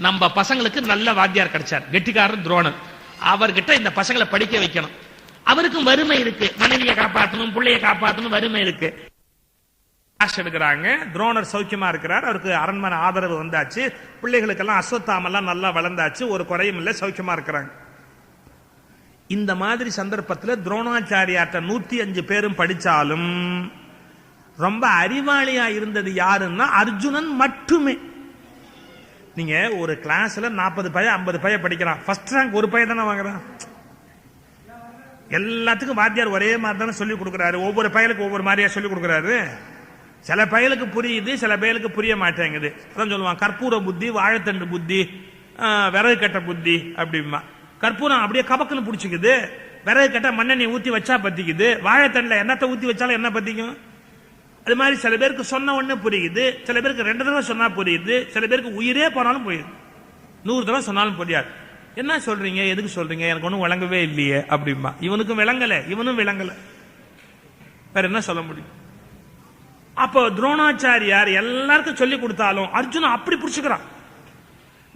நம்ம பசங்களுக்கு நல்ல வாத்தியார் கிடைச்சார், கெட்டிக்காரர் துரோணர். அவர்கிட்ட இந்த பசங்களை படிக்க வைக்கணும். அவருக்கும் வறுமை இருக்கு, மனைவியை காப்பாற்றணும், பிள்ளைய காப்பாற்றணும், வறுமை இருக்கு. எடுக்கிறாங்க. துரோணர் சௌக்கியமா இருக்கிறார். அவருக்கு அரண்மனை ஆதரவு வந்தாச்சு. பிள்ளைகளுக்கெல்லாம் அஸ்வத்தாமெல்லாம் நல்லா வளர்ந்தாச்சு. ஒரு குறையும் இல்லை, சௌக்கியமா இருக்கிறாங்க. இந்த மாதிரி சந்தர்ப்பத்தில் துரோணாச்சாரியார்ட்ட 105 பேரும் படிச்சாலும் ரொம்ப அறிவாளியா இருந்தது யாருன்னா அர்ஜுனன் மட்டுமே. நீங்க ஒரு கிளாஸ்ல 40 பையன் 50 பையன் படிக்கிறான், ஃபர்ஸ்ட் ரேங்க் ஒரு பையன் தானே வாங்குறான். எல்லாத்துக்கும் வாத்தியார் ஒரே மாதிரி தானே சொல்லி கொடுக்குறாரு. ஒவ்வொரு பையனுக்கு ஒவ்வொரு மாதிரியா சொல்லி கொடுக்குறாரு. சில பயலுக்கு புரியுது, சில பயலுக்கு புரிய மாட்டேங்குது. அதான் சொல்லுவான், கற்பூர புத்தி, வாழைத்தண்டு புத்தி, விறகு கட்ட புத்தி அப்படிமா. கற்பூரம் அப்படியே கபக்குன்னு பிடிச்சிக்குது, விறகு கட்ட மண்ணெண்ணெய் ஊத்தி வச்சா பத்திக்குது, வாழைத்தண்டுல எண்ணத்தை ஊத்தி வச்சாலும் என்ன பத்திக்கும். அது மாதிரி சில பேருக்கு சொன்ன ஒண்ணு புரியுது, சில பேருக்கு 2 தடவை சொன்னா புரியுது, சில பேருக்கு உயிரே போனாலும் புரியுது, 100 தடவை சொன்னாலும் புரியாது. என்ன சொல்றீங்க, எதுக்கு சொல்றீங்க, எனக்கு ஒன்றும் விளங்கவே இல்லையே அப்படிமா. இவனுக்கும் விளங்கல, இவனும் விளங்கல, வேற என்ன சொல்ல முடியும். அப்போ துரோணாச்சாரியார் எல்லாருக்கும் சொல்லி கொடுத்தாலும் அர்ஜுனன் அப்படி புடிச்சுக்கிறான்.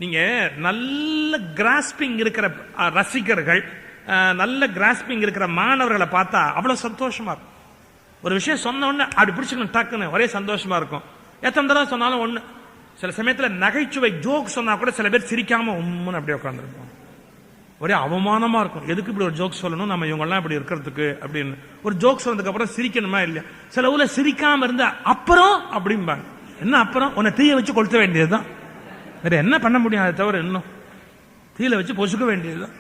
நீங்க நல்ல கிராஸ்பிங் இருக்கிற ரசிகர்கள், நல்ல கிராஸ்பிங் இருக்கிற மாணவர்களை பார்த்தா அவ்வளவு சந்தோஷமா இருக்கும். ஒரு விஷயம் சொன்ன உடனே அப்படி பிடிச்சுக்கணும், டக்குன்னு ஒரே சந்தோஷமா இருக்கும். எத்தனை தடவை சொன்னாலும் ஒண்ணு. சில சமயத்துல நகைச்சுவை ஜோக் சொன்னா கூட சில பேர் சிரிக்காம உம்முன்னு அப்படியே உட்காந்துருப்போம். ஒரே அவமானமா இருக்கும், எதுக்கு இப்படி ஒரு ஜோக் சொல்லணும், நம்ம இவங்க எல்லாம் இப்படி இருக்கிறதுக்கு அப்படின்னு. ஒரு ஜோக் சொன்னதுக்கு அப்புறம் சிரிக்கணுமா இல்லையா? சில ஊர்ல சிரிக்காம இருந்தா அப்புறம் அப்படிம்பாங்க. என்ன அப்புறம்? உன்னை தீய வச்சு கொளுத்த வேண்டியதுதான், வேற என்ன பண்ண முடியும்? அதை தவிர இன்னும் தீயில வச்சு பொசுக்க வேண்டியதுதான்.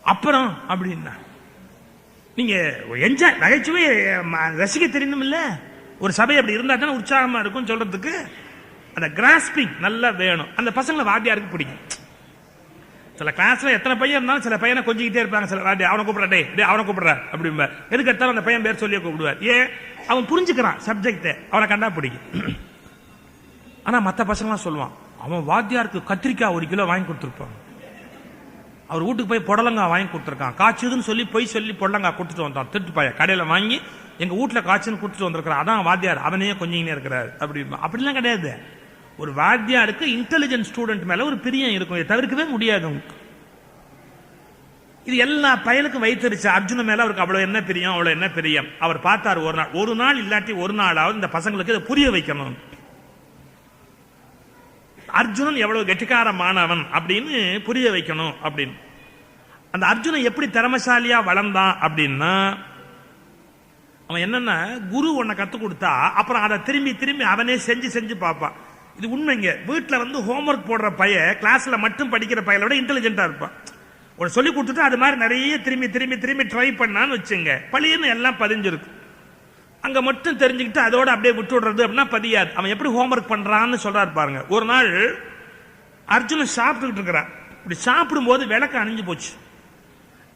அப்புறம் அப்படின்னா நீங்க என்ஜாய், நகைச்சுவை ரசிக்க தெரியணும் இல்ல? ஒரு சபை அப்படி இருந்தா தானே உற்சாகமா இருக்கும் சொல்றதுக்கு. அந்த கிராஸ்பிங் நல்லா வேணும். அந்த பசங்களை வாத்தியாருக்கு பிடிக்கும். சில கிளாஸ்ல எத்தனை பையன் இருந்தாலும் சில பையனை கொஞ்சிக்கிட்டே இருப்பாங்க. சில வாத்தியார் அவனை கூப்பிடுறா, டே அவனை கூப்பிடுற அப்படிம்பா. எதுக்கு எடுத்தாலும் அந்த பையன் பேர் சொல்லி கூப்பிடுவார். ஏன்? அவன் புரிஞ்சுக்கிறான் சப்ஜெக்ட், அவனை கண்டா பிடிக்கும். ஆனா மற்ற பசங்களாம் சொல்லுவான், அவன் வாத்தியாருக்கு கத்திரிக்காய் 1 கிலோ வாங்கி கொடுத்துருப்பான், அவர் வீட்டுக்கு போய் புடலங்காய் வாங்கி கொடுத்துருக்கான், காய்ச்சுதுன்னு சொல்லி போய் சொல்லி புடலங்காய் கொடுத்துட்டு வந்தான். திருட்டு பாய கடையில வாங்கி எங்க வீட்டுல காய்ச்சுன்னு கொடுத்துட்டு வந்திருக்கிறான், அதான் வாத்தியார் அவனையே கொஞ்சிங்கன்னே இருக்கிறாரு அப்படிமா. அப்படிலாம் கிடையாது. ஒரு வாத்தியாருக்கு இன்டெலிஜென்ட் ஸ்டூடெண்ட் மேல ஒரு பிரியம் இருக்கும், இதை தவிர்க்கவே முடியாது. இது எல்லா பயலுக்கும் வைத்திருச்சு. அர்ஜுன மேல அவருக்கு அவ்வளவு என்ன பிரியம், அவ்வளவு என்ன பிரியம். அவர் பார்த்தார், ஒரு நாள் இல்லாட்டி ஒரு நாளாவது இந்த பசங்களுக்கு இதை புரிய வைக்கணும். அர்ஜுனன் எவ்வளவு கெட்டிக்காரமானவன் அப்படின்னு புரிய வைக்கணும் அப்படின்னு. அந்த அர்ஜுனன் எப்படி திறமசாலியா வளர்ந்தான் அப்படின்னா, அவன் என்னன்னா, குரு உன்னை கத்து கொடுத்தா அப்புறம் அதை திரும்பி திரும்பி அவனே செஞ்சு செஞ்சு பார்ப்பான். இது உண்மைங்க. வீட்டுல வந்து ஹோம்ஒர்க் போடுற பையன் கிளாஸ்ல மட்டும் படிக்கிற பையனை விட இன்டெலிஜென்டா இருப்பான். ஒரு சொல்லி கொடுத்துட்டு அது மாதிரி நிறைய திரும்பி திரும்பி திரும்பி ட்ரை பண்ணான்னு வச்சுங்க, பழியன்னு எல்லாம் பதிஞ்சிருக்கு. அங்க மட்டும் தெரிஞ்சுக்கிட்டு அதோட அப்படியே விட்டு விடுறது அப்படின்னா பதியாது. அவன் எப்படி ஹோம்ஒர்க் பண்றான்னு சொல்றாரு பாருங்க. ஒரு நாள் அர்ஜுனன் சாப்பிட்டுக்கிட்டு இருக்கிறான். இப்படி சாப்பிடும் போது விளக்கு அணைஞ்சு போச்சு.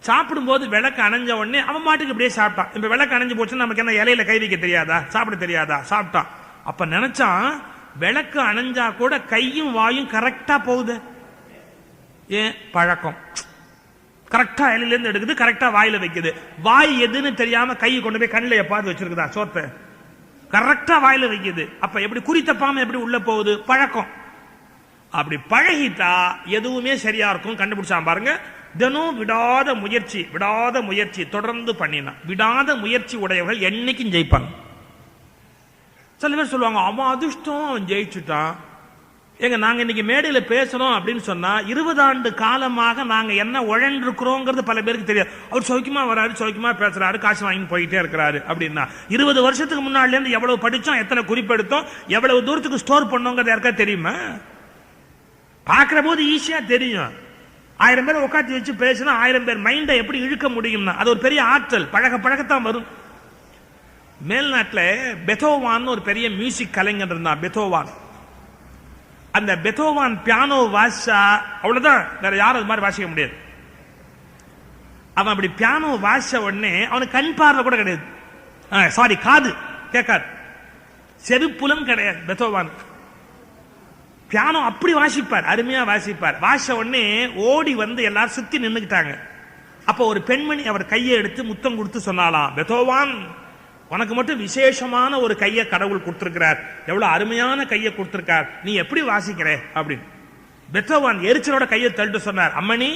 சாப்பிடும் போது விளக்கு அணைஞ்ச உடனே அவன் மாட்டுக்கு இப்படியே சாப்பிட்டான். இப்ப விளக்கு அணைஞ்சு போச்சுன்னா நமக்கு என்ன இலையில கை வைக்க தெரியாதா, சாப்பிட தெரியாதா, சாப்பிட்டான். அப்ப நினைச்சான் விளக்கு அணைஞ்சா கூட கையும் வாயும் கரெக்டா போகுது. ஏன்? பழக்கம். கரெக்டா இலையில இருந்து எடுக்குது, கரெக்டா வாயில வைக்குது. வாய் எதுன்னு தெரியாம கையை கொண்டு போய் கண்ணில் எப்பாவது வச்சிருக்குதா சோத்தை? கரெக்டா வாயில வைக்குது. அப்ப எப்படி குறி தப்பாம எப்படி உள்ள போகுது? பழக்கம். அப்படி பழகிட்டா எதுவுமே சரியா இருக்கும். கண்டுபிடிச்சான் பாருங்க. தினம் விடாத முயற்சி தொடர்ந்து பண்ணினா, விடாத முயற்சி உடையவர்கள் என்னைக்கும் ஜெயிப்பாங்க. சில பேர் சொல்லுவாங்க அவன் அதிர்ஷ்டம் ஜெயிச்சுட்டான். எங்க நாங்க இன்னைக்கு மேடையில பேசுறோம் அப்படின்னு சொன்னா 20 ஆண்டு காலமாக நாங்க என்ன உழன்றிருக்கிறோங்கிறது பல பேருக்கு தெரியாது. அவர் சௌக்கியமா வராரு, சௌக்கியமா பேசுறாரு, காசு வாங்கி போயிட்டே இருக்கிறாரு அப்படின்னா 20 வருஷத்துக்கு முன்னாடில இருந்து எவ்வளவு படிச்சோம், எத்தனை குறிப்பெடுத்தோம், எவ்வளவு தூரத்துக்கு ஸ்டோர் பண்ணோங்கிறது யாருக்கா தெரியுமா? பாக்குற போது ஈஸியா தெரியும். 1000 பேர் உட்காந்து வச்சு பேசினா 1000 பேர் மைண்டை எப்படி இழுக்க முடியும்னா அது ஒரு பெரிய ஆற்றல். பழகத்தான் வரும். மேல்நாட்டில் பெத்தோவான் ஒரு பெரிய மியூசிக் கலைஞர் இருந்தான். பெத்தோவான். அந்த பெத்தோவான் பியானோ வாசிச்சா அவ்வளவுதான், வேற யாரும் அது மாதிரி வாசிக்க முடியாது. அவன் அப்படி பியானோ வாசிச்ச உடனே அவனுக்கு கண் பார்வை கூட கிடையாது. சாரி, காது கேட்காது, செவிப்புலம் கிடையாது பெத்தோவான். பியானோ அப்படி வாசிப்பார், அருமையா வாசிப்பார். வாசிச்ச உடனே ஓடி வந்து எல்லாரும் சுத்தி நின்னுக்கிட்டாங்க. அப்ப ஒரு பெண்மணி அவர் கையை எடுத்து முத்தம் கொடுத்து சொன்னாலாம், பெத்தோவான் உனக்கு மட்டும் விசேஷமான ஒரு கையை கடவுள் கொடுத்திருக்கிறார், எவ்வளவு அருமையான கையை கொடுத்திருக்கார், நீ எப்படி வாசிக்கிற அப்படின்னு. பெத்தோவான் எரிச்சலோட கையை தள்ளிட்டு சொன்னார், அம்மணி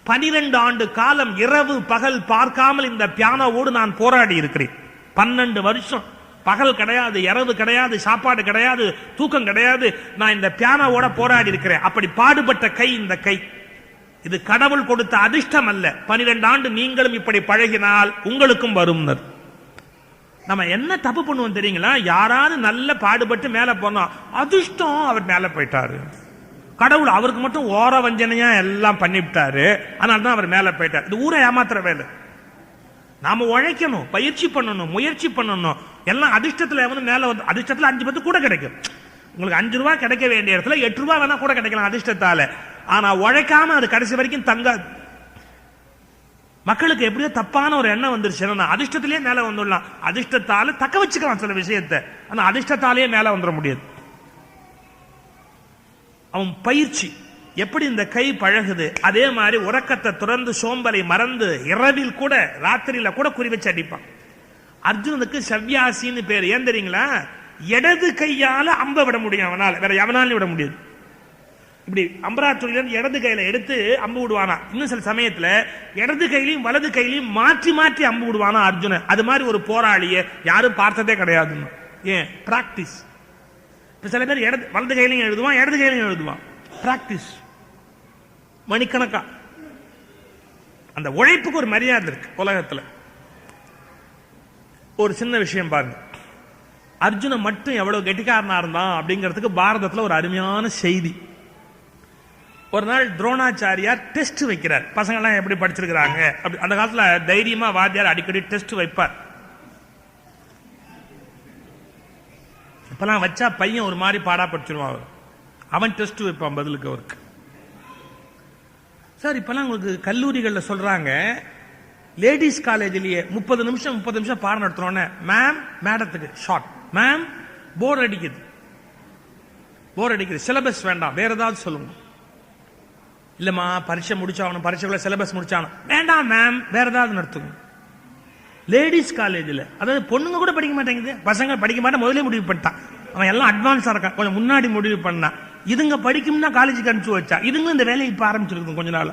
12 ஆண்டு காலம் இரவு பகல் பார்க்காமல் இந்த பியானோவோடு நான் போராடி இருக்கிறேன். 12 வருஷம் பகல் கிடையாது, இரவு கிடையாது, சாப்பாடு கிடையாது, தூக்கம் கிடையாது, நான் இந்த பியானோவோட போராடி இருக்கிறேன். அப்படி பாடுபட்ட கை இந்த கை. இது கடவுள் கொடுத்த அதிர்ஷ்டம் அல்ல. 12 ஆண்டு நீங்களும் இப்படி பழகினால் உங்களுக்கும் வரும். நம்ம என்ன தப்பு பண்ணுவோம் தெரியுங்களா? யாராவது நல்ல பாடுபட்டு மேல போனோம், அதிர்ஷ்டம் அவர் மேல போயிட்டாரு, கடவுள் அவருக்கு மட்டும் ஓர வஞ்சனையா எல்லாம் பண்ணிவிட்டாரு, அதனால்தான் அவர் மேல போயிட்டார். இது ஊரை ஏமாத்துற வேலை. நாம உழைக்கணும், பயிற்சி பண்ணணும், முயற்சி பண்ணணும். எல்லாம் அதிர்ஷ்டத்துல எவனும் மேல வந்து, அதிர்ஷ்டத்துல 5 பத்து கூட கிடைக்கும். உங்களுக்கு 5 ரூபாய் கிடைக்க வேண்டிய இடத்துல 8 ரூபாய் வேணா கூட கிடைக்கலாம் அதிர்ஷ்டத்தால. ஆனா உழைக்காம அது கடைசி வரைக்கும் தங்காது. மக்களுக்கு எப்படியோ தப்பான ஒரு எண்ணம் வந்துருச்சு, அதிர்ஷ்டத்திலேயே மேல வந்துடலாம், அதிர்ஷ்டத்தால தக்க வச்சுக்கலாம் சில விஷயத்தை, ஆனா அதிர்ஷ்டத்தாலேயே மேல வந்துட முடியாது. அவன் பயிற்சி எப்படி இந்த கை பழகுது, அதே மாதிரி உறக்கத்தை துறந்து சோம்பலை மறந்து இரவில் கூட ராத்திரியில கூட குறி வச்சு அடிப்பான். அர்ஜுனனுக்கு சவ்யாசின்னு பேர். ஏன் தெரியுங்களா? இடது கையால அம்ப விட முடியும் அவனால, வேற எவனாலும் விட முடியாது. இப்படி அம்பராற்றுடன் இடது கையில எடுத்து அம்பு விடுவானா. இன்னும் சில சமயத்துல இடது கையிலையும் வலது கையிலையும் மாற்றி மாற்றி அம்பு விடுவானா அர்ஜுனன். அது மாதிரி ஒரு போராளிய யாரும் பார்த்ததே கிடையாது. ஏன்? பிராக்டிஸ். சில பேர் வலது கையிலையும் எழுதுவான், இடது கையிலையும் எழுதுவான். பிராக்டிஸ் மணிக்கணக்கா. அந்த உழைப்புக்கு ஒரு மரியாதை இருக்கு உலகத்துல. ஒரு சின்ன விஷயம் பாருங்க, அர்ஜுனன் மட்டும் எவ்வளவு கெட்டிக்காரனா இருந்தான் அப்படிங்கிறதுக்கு பாரதத்துல ஒரு அருமையான செய்தி. ஒரு நாள் துரோணாச்சாரியார் டெஸ்ட் வைக்கிறார். பசங்க எல்லாம் எப்படி படிச்சிருக்கிறாங்க அப்படி. அந்த காலத்துல தைரியமா வாத்தியார் அடிக்கடி டெஸ்ட் வைப்பார். இப்பெல்லாம் வச்சா பையன் ஒரு மாதிரி பாடா படிச்சிருவான். அவன் டெஸ்ட் வைப்பான் பதிலுக்கு அவருக்கு. சார் இப்பெல்லாம் உங்களுக்கு கல்லூரிகள்ல சொல்றாங்க, லேடிஸ் காலேஜ்லயே 30 நிமிஷம் பாடம் நடத்துறோன்னு, மேம் மேடத்துக்கு ஷார்ட், மேம் போர் அடிக்குது, சிலபஸ் வேண்டாம் வேற ஏதாவது சொல்லுங்க. இல்லம்மா பரீட்சை முடிச்சாகணும், பரீட்சைக்குள்ள சிலபஸ் முடிச்சாகணும், வேண்டாம் மேம் வேற ஏதாவது நடத்துங்க. லேடிஸ் காலேஜில், அதாவது பொண்ணுங்க கூட படிக்க மாட்டேங்குது, பசங்க படிக்க மாட்டேன் முதலே முடிவு பண்ணிட்டான். அவன் எல்லாம் அட்வான்ஸா இருக்கான், கொஞ்சம் முன்னாடி முடிவு பண்ணா. இதுங்க படிக்கும்னா காலேஜுக்கு அனுப்பிச்சு வச்சா, இதுங்க இந்த வேலையை இப்ப ஆரம்பிச்சிருக்கு கொஞ்ச நாள்.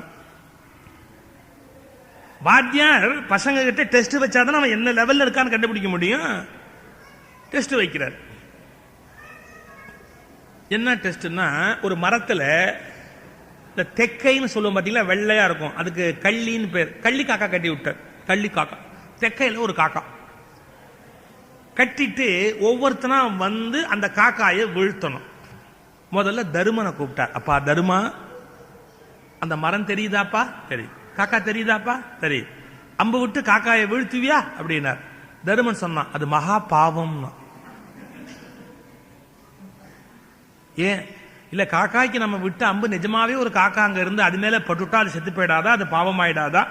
வாத்தியார் பசங்க கிட்ட டெஸ்ட் வச்சாதான் அவன் என்ன லெவல்ல இருக்கான்னு கண்டுபிடிக்க முடியும். டெஸ்ட் வைக்கிறார். என்ன டெஸ்ட்னா, ஒரு மரத்துல இந்த தெக்கைன்னு சொல்லுவோம் பாத்தீங்களா, வெள்ளையா இருக்கும், அதுக்கு கள்ளின்னு பேர். கள்ளி காக்கா கட்டி விட்டார். கள்ளி காக்கா, தெக்கையில ஒரு காக்கா கட்டிட்டு ஒவ்வொருத்தனா வந்து அந்த காக்காயை வீழ்த்தணும். முதல்ல தருமனை கூப்பிட்டார். அப்பா தருமா, அந்த மரம் தெரியுதாப்பா? தெரியும். காக்கா தெரியுதாப்பா? தெரியும். அம்பு விட்டு காக்காயை வீழ்த்துவியா அப்படின்னார். தருமன் சொன்னான், அது மகா பாவம். ஏன் இல்ல, காக்காய்க்கு நம்ம விட்டு அம்பு நிஜமாவே ஒரு காக்கா அங்க இருந்து அது மேல பட்டுட்டா அது செத்து போயிடாதா? அது பாவம் ஆயிடாதா?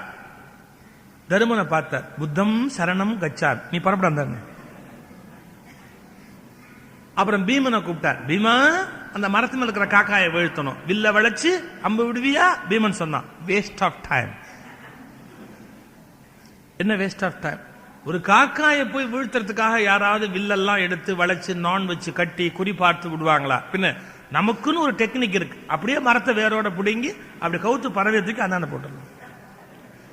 தருமனை பார்த்தார். புத்தம் சரணம் கச்சார், நீ புறப்பட. அப்புறம் பீமனை கூப்பிட்டார். பீமா, அந்த மரத்துல இருக்கிற காக்காயை வீழ்த்தணும், வில்ல வளைச்சு அம்பு விடுவியா? பீமன் சொன்னான், வேஸ்ட் ஆஃப் டைம். என்ன வேஸ்ட் ஆஃப் டைம்? ஒரு காக்காயை போய் வீழ்த்துறதுக்காக யாராவது வில்லெல்லாம் எடுத்து வளைச்சு நான் வச்சு கட்டி குறி பார்த்து விடுவாங்களா? பின்ன நமக்குன்னு ஒரு டெக்னிக் இருக்கு. அப்படியே மரத்தை வேரோட பிடுங்கி அப்படி கவுத்து பரவத்துக்கு அந்தாண்ட போட்டுடலாம்.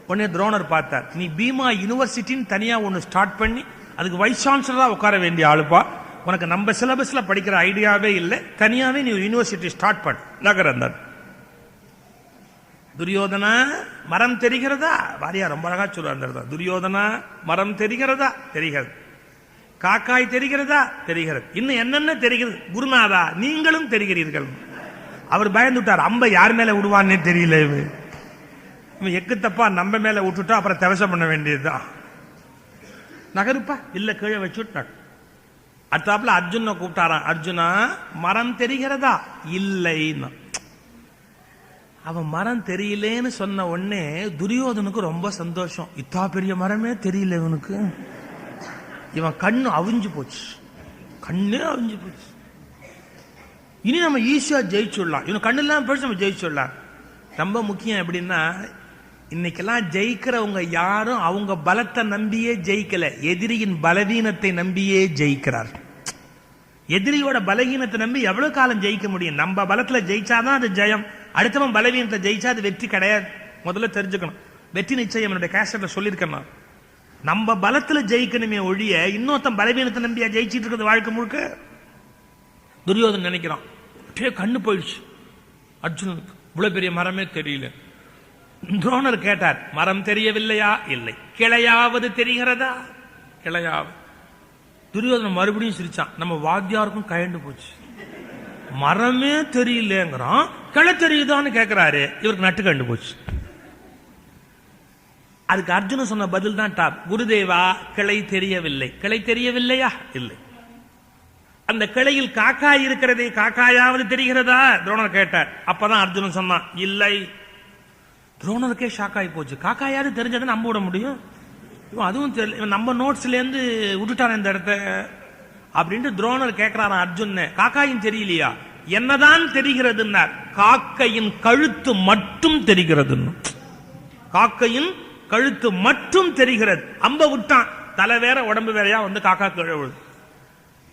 உடனே துரோணர் பார்த்தார், நீ பீமா யூனிவர்சிட்டின்னு தனியா ஒன்னு ஸ்டார்ட் பண்ணி அதுக்கு வைஸ் சான்சலரா உட்கார வேண்டிய ஆளுப்பா. உனக்கு நம்ம சிலபஸ்ல படிக்கிற ஐடியாவே இல்லை, தனியாவே நீ யூனிவர்சிட்டி ஸ்டார்ட் பண்ண நகரந்தார். துரியோதனா, மரம் தெரிகிறதா? வாரியா ரொம்ப அழகா சொல்லுவார். துரியோதனா, மரம் தெரிகிறதா? தெரிகிறது. காக்காய் தெரிகிறதா? தெரிகிறது. இன்னும் என்னென்ன தெரிகிறது? குருநாதா, நீங்களும் தெரிகிறீர்கள். அவர் பயந்துட்டார், அம்பை யார் மேல விடுவான்னு தெரியல. இவன் எக்கு தப்பா நம்ம மேல விட்டுட்டா அப்புறம் தவசம் பண்ண வேண்டியதுதான். நகருப்பா, இல்ல கீழே வச்சுட்டார். அடுத்தாப்புல அர்ஜுன கூப்பிட்டாராம். அர்ஜுனா, மரம் தெரிகிறதா? இல்லைன்னா. அவன் மரம் தெரியலேன்னு சொன்ன உடனே துரியோதனுக்கு ரொம்ப சந்தோஷம். இத்தா பெரிய மரமே தெரியல இவனுக்கு. இவன் கண்ணு அவிஞ்சு போச்சு, கண்ணே அவிஞ்சு போச்சு. இனி நம்ம ஈஸியா ஜெயிச்சுடலாம், இவன் கண்ணு இல்லாம போயிடுச்சு, நம்ம ஜெயிச்சுடலாம். ரொம்ப முக்கியம் எப்படின்னா, இன்னைக்கெல்லாம் ஜெயிக்கிறவங்க யாரும் அவங்க பலத்தை நம்பியே ஜெயிக்கல, எதிரியின் பலவீனத்தை நம்பியே ஜெயிக்கிறார். எதிரியோட பலவீனத்தை நம்பி எவ்வளவு காலம் ஜெயிக்க முடியும்? நம்ம பலத்துல ஜெயிச்சாதான் அது ஜெயம். அடுத்தவன் பலவீனத்தை ஜெயிச்சா அது வெற்றி கிடையாது. முதல்ல தெரிஞ்சுக்கணும். வெற்றி நிச்சயம் என்னுடைய கேசட்ல சொல்லியிருக்கேன். நம்ம பலத்துல ஜெயிக்கணுமே ஒழிய இன்னொருத்தன் பலவீனத்தை நம்பியா ஜெயிச்சிட்டு இருக்கிறது வாழ்க்கை முழுக்க. துரியோதன் நினைக்கிறான், கண்ணு போயிடுச்சு அர்ஜுனனுக்கு, இவ்வளவு பெரிய மரமே தெரியல. துரோணர் கேட்டார், மரம் தெரியவில்லையா? இல்லை. கிளையாவது தெரிகிறதா? கிளையாவது. துரியோதனன் மறுபடியும் சிரிச்சான். நம்ம வாத்தியாருக்கும் கயண்டு போச்சு. மரமே தெரியலங்கிறான், கிளை தெரியுதான்னு கேட்கிறாரு, இவருக்கு நட்டு கண்டு போச்சு. அதுக்கு அர்ஜுனன் சொன்ன பதில் தான் டாப். குருதேவா, கிளை தெரியவில்லை. கிளை தெரியவில்லையா? இல்லை. அந்த கிளையில் காக்காய் இருக்கிறதே, காக்காயாவது தெரிகிறதா? துரோணர் கேட்டார். அப்பதான் அர்ஜுனன் சொன்னான், இல்லை. துரோணருக்கே ஷாக்காய் போச்சு. காக்காயாவது தெரிஞ்சதை நம்ப விட முடியும்? அதுவும் தெரியல, நம்ம நோட்ஸ்ல இருந்து விட்டுட்டான இந்த இடத்த அப்படின்ட்டு துரோணர் கேட்கிறாராம் அர்ஜுன். காக்காயும் தெரியலையா? என்னதான் தெரிகிறதுன்னா, காக்கையின் கழுத்து மட்டும் தெரிகிறதுன்னு. காக்கையின் கழுத்து மட்டும் தெரிகிறது. அம்ப விட்டான், தலை வேற உடம்பு வேறையா வந்து காக்கா கீழே விழுது.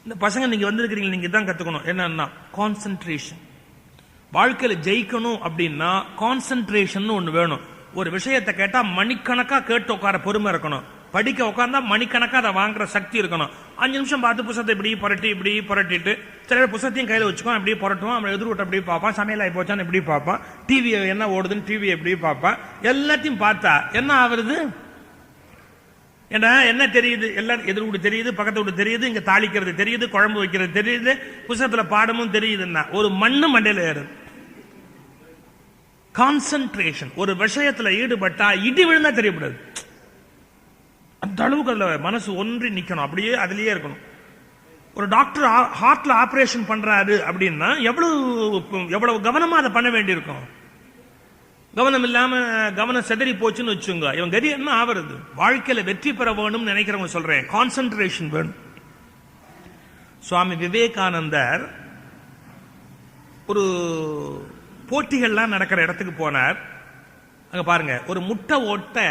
இந்த பசங்க நீங்க வந்திருக்கிறீங்க, நீங்க தான் கத்துக்கணும். என்னன்னா கான்சென்ட்ரேஷன். வாழ்க்கையில ஜெயிக்கணும் அப்படின்னா கான்சென்ட்ரேஷன் ஒண்ணு வேணும். ஒரு விஷயத்தை கேட்டா மணிக்கணக்கா கேட்டு உட்கார பொறுமை இருக்கணும். படிக்க உட்கார்ந்தா மணிக்கணக்கா அதை வாங்குற சக்தி இருக்கணும். 5 நிமிஷம் பார்த்து புத்தகத்தை இப்படி புரட்டிட்டு சில புத்தகத்தையும் கையில வச்சுக்கோ, அப்படியே புரட்டுவான். அவன் எதிர்விட்டு அப்படியே பார்ப்பான், சமையல் ஆகி போச்சான்னு எப்படி பார்ப்பான், டிவி என்ன ஓடுதுன்னு டிவி எப்படி பார்ப்பான். எல்லாத்தையும் பார்த்தா என்ன ஆகுறது? ஏன்னா என்ன தெரியுது? எல்லாம் எதிர் வீட்டு தெரியுது, பக்கத்து வீட்டு தெரியுது, இங்க தாளிக்கிறது தெரியுது, குழம்பு வைக்கிறது தெரியுது, புத்தகத்துல பாடமும் தெரியுதுன்னா ஒரு மண்ணு மண்டையில ஏறுது. கான்சென்ட்ரேஷன். ஒரு விஷயத்துல ஈடுபட்டா இடி விழுந்தா தெரியப்படுது. அந்த அளவுக்கு அதுல மனசு ஒன்றி நிக்கணும், அப்படியே அதுலயே இருக்கணும். ஒரு டாக்டர் ஹார்ட்ல ஆபரேஷன் பண்றாரு அப்படின்னா எவ்வளவு கவனமா அதை பண்ண வேண்டியிருக்கும். கவனம் இல்லாம கவனம் செதறி போச்சுன்னு வச்சுங்க, இவன் கதி என்ன ஆவறது? வாழ்க்கையில வெற்றி பெற வேணும்னு நினைக்கிறவங்க சொல்றேன், கான்சென்ட்ரேஷன் வேணும். சுவாமி விவேகானந்தர் ஒரு போட்டிகள்லாம் நடக்கிற இடத்துக்கு போனார். அங்க பாருங்க, ஒரு முட்டை ஓட்டை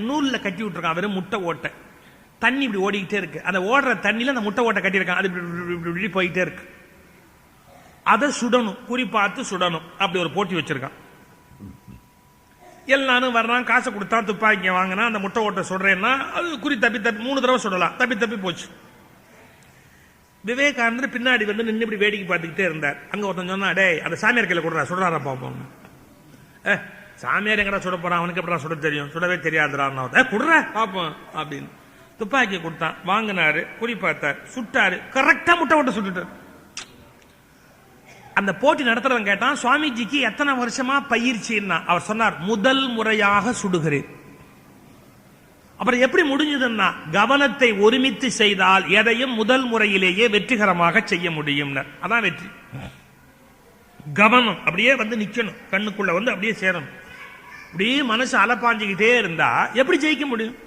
நூல்ல கட்டி விட்டுருக்கான். வெறும் முட்டை ஓட்டை, தண்ணி இப்படி ஓடிக்கிட்டே இருக்கு. அந்த ஓடுற தண்ணியில அந்த முட்டை ஓட்டை கட்டியிருக்கான். அது இப்படி போயிட்டே இருக்கு. அதை சுடணும், குறி பார்த்து சுடணும். அப்படி ஒரு போட்டி வச்சிருக்கான். எல்லாரும் வர்றான், காசை கொடுத்தா துப்பாக்கி வாங்கினா அந்த முட்டை ஓட்டை சுடுறேன்னா அது குறி தப்பி 3 தடவை சுடலாம், தப்பி போச்சு. விவேகானந்தர் பின்னாடி வந்து நின்று இப்படி வேடிக்கை பார்த்துக்கிட்டே இருந்தார். அங்க ஒருத்தன் சொன்னா, டேய் அந்த சாமியார் கையில கொடுறா, சுடுறாரா பாப்போம். சாமியார் எங்கடா சுட போறான், அவனுக்கு எப்படா சுட தெரியும்? சுடவே தெரியாதுடா, குடுற பாப்போம் அப்படின்னு துப்பாக்கி கொடுத்தான். வாங்கினாரு, குறி பார்த்தார், சுட்டாரு. கரெக்டா முட்டை ஓட்ட சுட்டுட்டார். அந்த போட்டி நடத்துறவன் கேட்டான், சுவாமிஜிக்கு எத்தனை வருஷமா பயிற்சின்னா? அவர் சொன்னார், முதல் முறையாக சுடுகிறேன். அப்புறம் எப்படி முடிஞ்சதுன்னா, கவனத்தை ஒருமித்து செய்தால் எதையும் முதல் முறையிலேயே வெற்றிகரமாக செய்ய முடியும். அதான் வெற்றி. கவனம் அப்படியே வந்து நிக்கணும், கண்ணுக்குள்ள வந்து அப்படியே சேரணும். அப்படியே மனசு அலப்பாஞ்சுக்கிட்டே இருந்தா எப்படி ஜெயிக்க முடியும்?